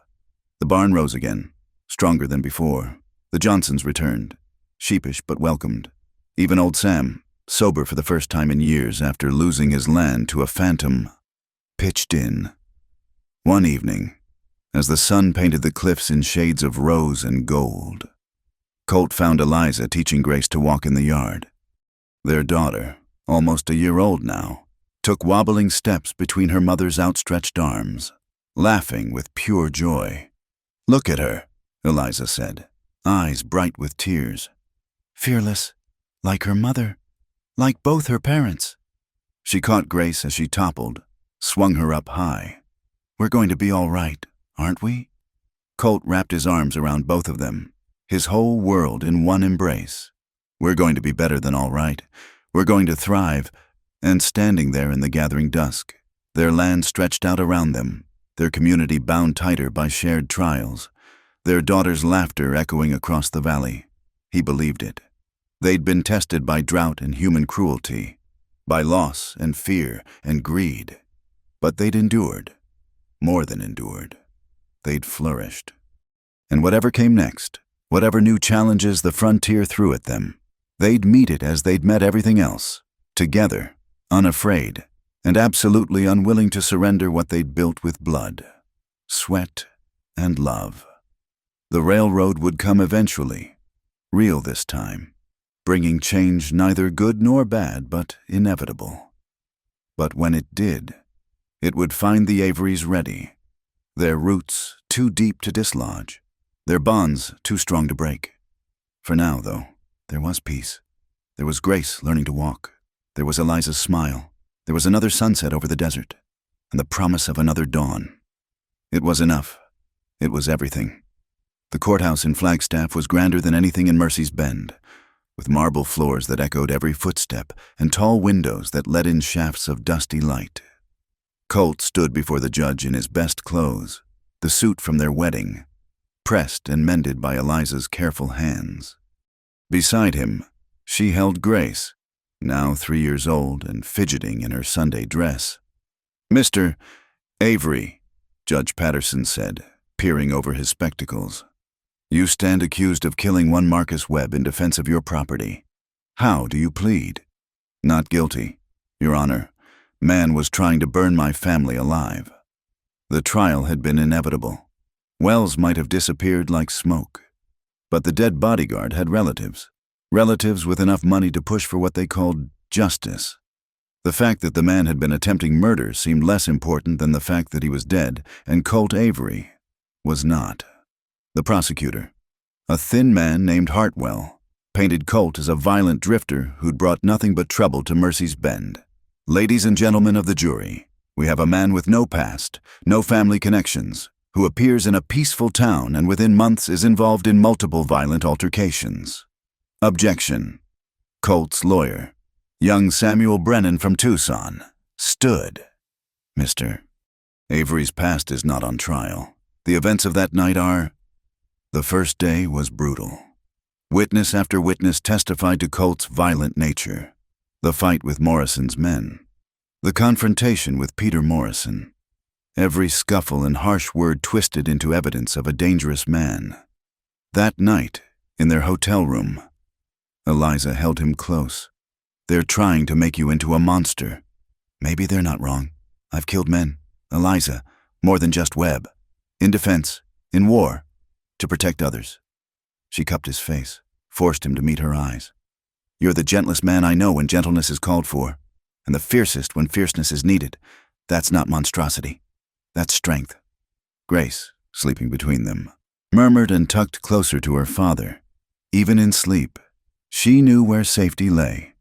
S1: The barn rose again, stronger than before. The Johnsons returned, sheepish but welcomed. Even old Sam, sober for the first time in years after losing his land to a phantom, pitched in. One evening, as the sun painted the cliffs in shades of rose and gold, Colt found Eliza teaching Grace to walk in the yard. Their daughter, almost a year old now, took wobbling steps between her mother's outstretched arms, laughing with pure joy. "Look at her," Eliza said, eyes bright with tears. "Fearless, like her mother, like both her parents." She caught Grace as she toppled, swung her up high. "We're going to be all right, aren't we?" Colt wrapped his arms around both of them, his whole world in one embrace. "We're going to be better than all right. We're going to thrive." And standing there in the gathering dusk, their land stretched out around them, their community bound tighter by shared trials, their daughter's laughter echoing across the valley, he believed it. They'd been tested by drought and human cruelty, by loss and fear and greed, but they'd endured, more than endured. They'd flourished. And whatever came next, whatever new challenges the frontier threw at them, they'd meet it as they'd met everything else, together, unafraid, and absolutely unwilling to surrender what they'd built with blood, sweat, and love. The railroad would come eventually, real this time, bringing change neither good nor bad, but inevitable. But when it did, it would find the Averys ready, their roots too deep to dislodge, their bonds too strong to break. For now, though, there was peace. There was Grace learning to walk. There was Eliza's smile. There was another sunset over the desert, and the promise of another dawn. It was enough. It was everything. The courthouse in Flagstaff was grander than anything in Mercy's Bend, with marble floors that echoed every footstep and tall windows that let in shafts of dusty light. Colt stood before the judge in his best clothes, the suit from their wedding, pressed and mended by Eliza's careful hands. Beside him, she held Grace, now 3 years old and fidgeting in her Sunday dress. "Mr. Avery," Judge Patterson said, peering over his spectacles, "you stand accused of killing one Marcus Webb in defense of your property. How do you plead?" "Not guilty, Your Honor. Man was trying to burn my family alive." The trial had been inevitable. Wells might have disappeared like smoke. But the dead bodyguard had relatives with enough money to push for what they called justice. The fact that the man had been attempting murder seemed less important than the fact that he was dead, and Colt Avery was not. The prosecutor, a thin man named Hartwell, painted Colt as a violent drifter who'd brought nothing but trouble to Mercy's Bend. "Ladies and gentlemen of the jury, we have a man with no past, no family connections, who appears in a peaceful town and within months is involved in multiple violent altercations." Objection. Colt's lawyer, young Samuel Brennan from Tucson, stood. "Mr. Avery's past is not on trial. The events of that night are..." The first day was brutal. Witness after witness testified to Colt's violent nature. The fight with Morrison's men. The confrontation with Peter Morrison. Every scuffle and harsh word twisted into evidence of a dangerous man. That night, in their hotel room, Eliza held him close. "They're trying to make you into a monster." "Maybe they're not wrong. I've killed men. Eliza, more than just Webb. In defense, in war, to protect others." She cupped his face, forced him to meet her eyes. "You're the gentlest man I know when gentleness is called for, and the fiercest when fierceness is needed. That's not monstrosity. That's strength." Grace, sleeping between them, murmured and tucked closer to her father. Even in sleep, she knew where safety lay.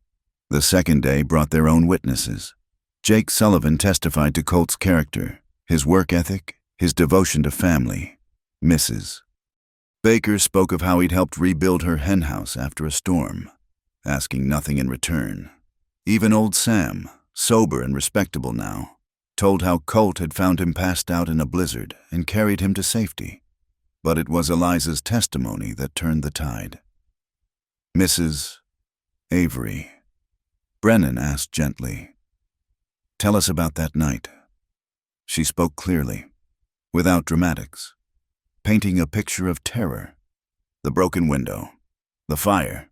S1: The second day brought their own witnesses. Jake Sullivan testified to Colt's character, his work ethic, his devotion to family. Mrs. Baker spoke of how he'd helped rebuild her henhouse after a storm, asking nothing in return. Even old Sam, sober and respectable now, told how Colt had found him passed out in a blizzard and carried him to safety. But it was Eliza's testimony that turned the tide. "Mrs. Avery," Brennan asked gently, Tell us about that night. She spoke clearly, without dramatics, painting a picture of terror. The broken window, the fire,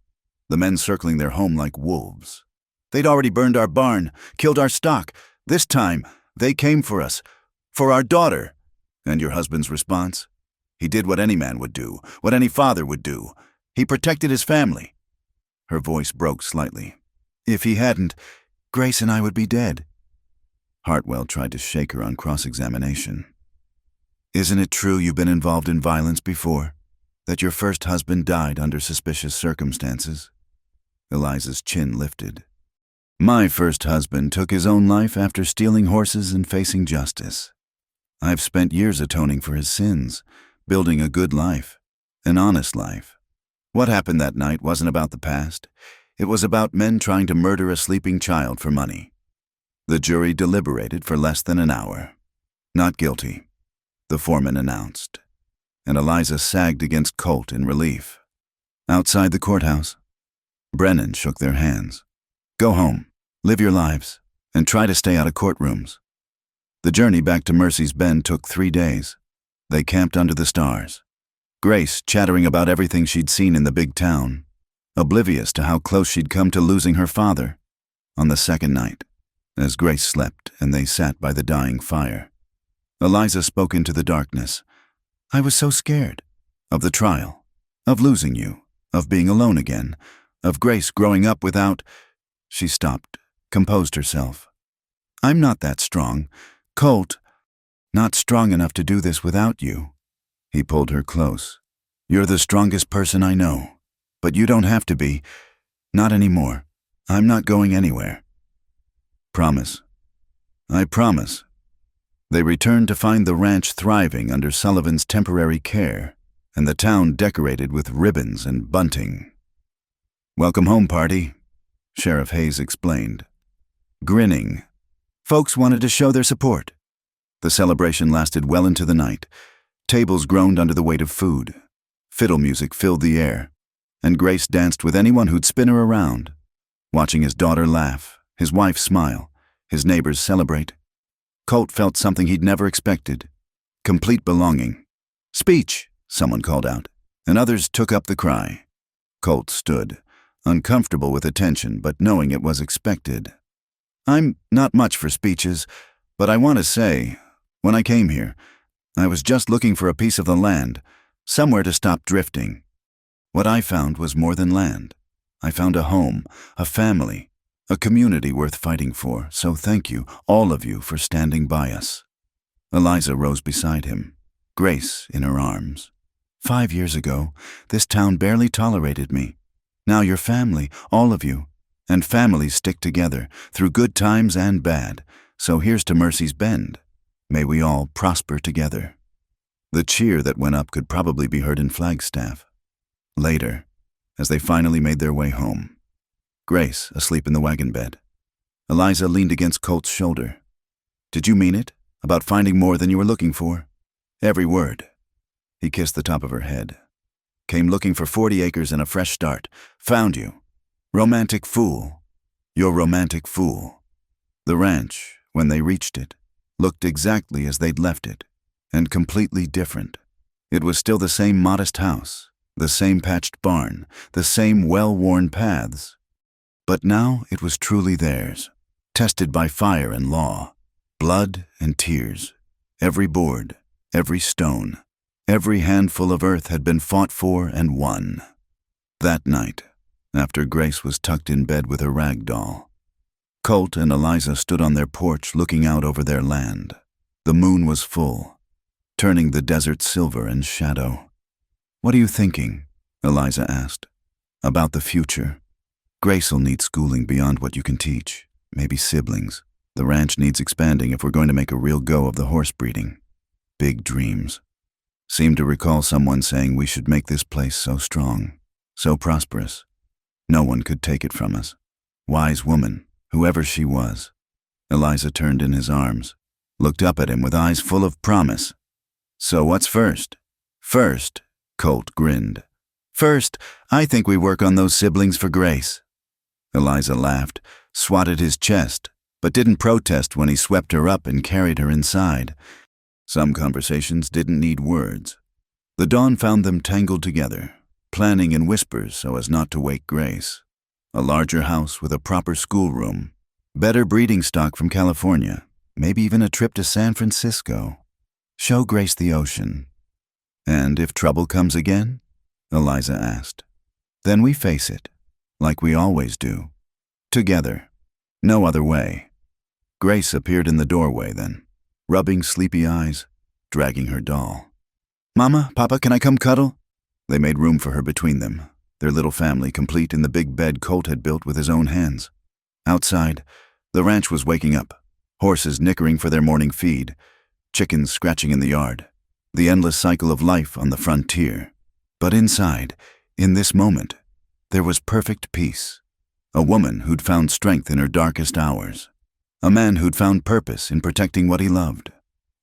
S1: the men circling their home like wolves. They'd already burned our barn, killed our stock. This time, they came for us, for our daughter. And your husband's response? He did what any man would do, what any father would do. He protected his family. Her voice broke slightly. If he hadn't, Grace and I would be dead. Hartwell tried to shake her on cross-examination. Isn't it true you've been involved in violence before? That your first husband died under suspicious circumstances? Eliza's chin lifted. My first husband took his own life after stealing horses and facing justice. I've spent years atoning for his sins, building a good life, an honest life. What happened that night wasn't about the past. It was about men trying to murder a sleeping child for money. The jury deliberated for less than an hour. Not guilty, the foreman announced, and Eliza sagged against Colt in relief. Outside the courthouse, Brennan shook their hands. Go home, live your lives, and try to stay out of courtrooms. The journey back to Mercy's Bend took 3 days. They camped under the stars. Grace chattering about everything she'd seen in the big town, oblivious to how close she'd come to losing her father. On the second night, as Grace slept and they sat by the dying fire, Eliza spoke into the darkness. I was so scared. Of the trial. Of losing you. Of being alone again. Of Grace growing up without... She stopped, composed herself. I'm not that strong. Colt, not strong enough to do this without you. He pulled her close. You're the strongest person I know. But you don't have to be. Not anymore. I'm not going anywhere. Promise. I promise. They returned to find the ranch thriving under Sullivan's temporary care, and the town decorated with ribbons and bunting. Welcome home party, Sheriff Hayes explained, grinning. Folks wanted to show their support. The celebration lasted well into the night. Tables groaned under the weight of food. Fiddle music filled the air, and Grace danced with anyone who'd spin her around, watching his daughter laugh, his wife smile, his neighbors celebrate. Colt felt something he'd never expected. Complete belonging. Speech, someone called out, and others took up the cry. Colt stood, uncomfortable with attention, but knowing it was expected. I'm not much for speeches, but I want to say, when I came here, I was just looking for a piece of the land, somewhere to stop drifting. What I found was more than land. I found a home, a family, a community worth fighting for, so thank you, all of you, for standing by us. Eliza rose beside him, Grace in her arms. 5 years ago, this town barely tolerated me. Now you're family, all of you, and families stick together, through good times and bad, so here's to Mercy's Bend. May we all prosper together. The cheer that went up could probably be heard in Flagstaff. Later, as they finally made their way home, Grace asleep in the wagon bed. Eliza leaned against Colt's shoulder. Did you mean it? About finding more than you were looking for? Every word. He kissed the top of her head. Came looking for 40 acres and a fresh start. Found you. Romantic fool. You're romantic fool. The ranch, when they reached it, looked exactly as they'd left it, and completely different. It was still the same modest house, the same patched barn, the same well-worn paths. But now it was truly theirs, tested by fire and law, blood and tears. Every board, every stone, every handful of earth had been fought for and won. That night, after Grace was tucked in bed with her rag doll, Colt and Eliza stood on their porch looking out over their land. The moon was full, turning the desert silver and shadow. What are you thinking? Eliza asked. About the future. Grace'll need schooling beyond what you can teach. Maybe siblings. The ranch needs expanding if we're going to make a real go of the horse breeding. Big dreams. Seemed to recall someone saying we should make this place so strong, so prosperous. No one could take it from us. Wise woman, whoever she was. Eliza turned in his arms, looked up at him with eyes full of promise. So what's first? First, Colt grinned. First, I think we work on those siblings for Grace. Eliza laughed, swatted his chest, but didn't protest when he swept her up and carried her inside. Some conversations didn't need words. The dawn found them tangled together, planning in whispers so as not to wake Grace. A larger house with a proper schoolroom, better breeding stock from California, maybe even a trip to San Francisco. Show Grace the ocean. And if trouble comes again? Eliza asked. Then we face it, like we always do. Together. No other way. Grace appeared in the doorway then, rubbing sleepy eyes, dragging her doll. Mama, Papa, can I come cuddle? They made room for her between them, their little family complete in the big bed Colt had built with his own hands. Outside, the ranch was waking up, horses nickering for their morning feed, chickens scratching in the yard, the endless cycle of life on the frontier. But inside, in this moment, there was perfect peace. A woman who'd found strength in her darkest hours. A man who'd found purpose in protecting what he loved.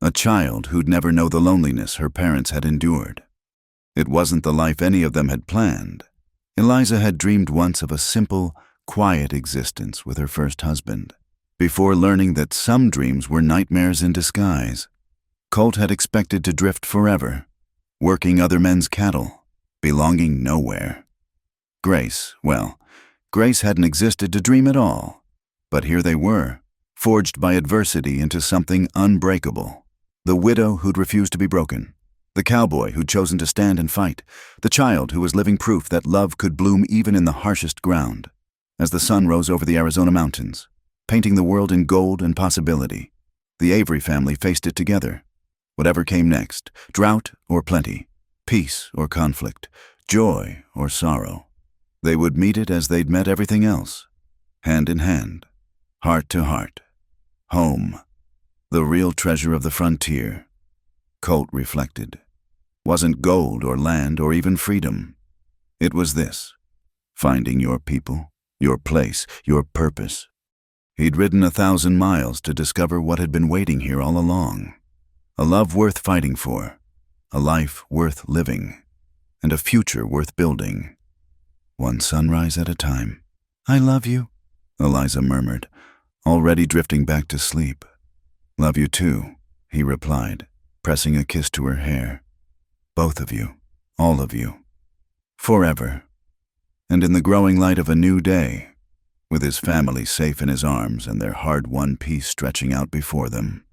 S1: A child who'd never know the loneliness her parents had endured. It wasn't the life any of them had planned. Eliza had dreamed once of a simple, quiet existence with her first husband, before learning that some dreams were nightmares in disguise. Colt had expected to drift forever, working other men's cattle, belonging nowhere. Grace, well, Grace hadn't existed to dream at all. But here they were, forged by adversity into something unbreakable. The widow who'd refused to be broken. The cowboy who'd chosen to stand and fight. The child who was living proof that love could bloom even in the harshest ground. As the sun rose over the Arizona mountains, painting the world in gold and possibility, the Avery family faced it together. Whatever came next, drought or plenty, peace or conflict, joy or sorrow, they would meet it as they'd met everything else, hand in hand, heart to heart. Home, the real treasure of the frontier, Colt reflected, wasn't gold or land or even freedom. It was this, finding your people, your place, your purpose. He'd ridden 1,000 miles to discover what had been waiting here all along. A love worth fighting for, a life worth living, and a future worth building. One sunrise at a time. I love you, Eliza murmured, already drifting back to sleep. Love you too, he replied, pressing a kiss to her hair. Both of you, all of you. Forever. And in the growing light of a new day, with his family safe in his arms and their hard-won peace stretching out before them,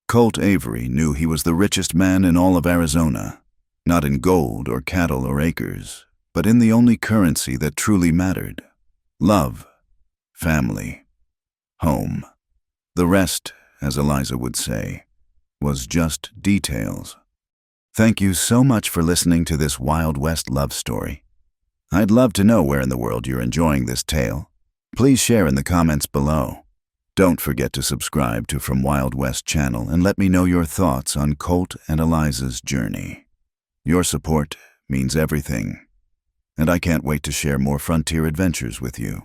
S1: Colt Avery knew he was the richest man in all of Arizona, not in gold or cattle or acres, but in the only currency that truly mattered. Love, family, home. The rest, as Eliza would say, was just details. Thank you so much for listening to this Wild West love story. I'd love to know where in the world you're enjoying this tale. Please share in the comments below. Don't forget to subscribe to From Wild West channel and let me know your thoughts on Colt and Eliza's journey. Your support means everything, and I can't wait to share more frontier adventures with you.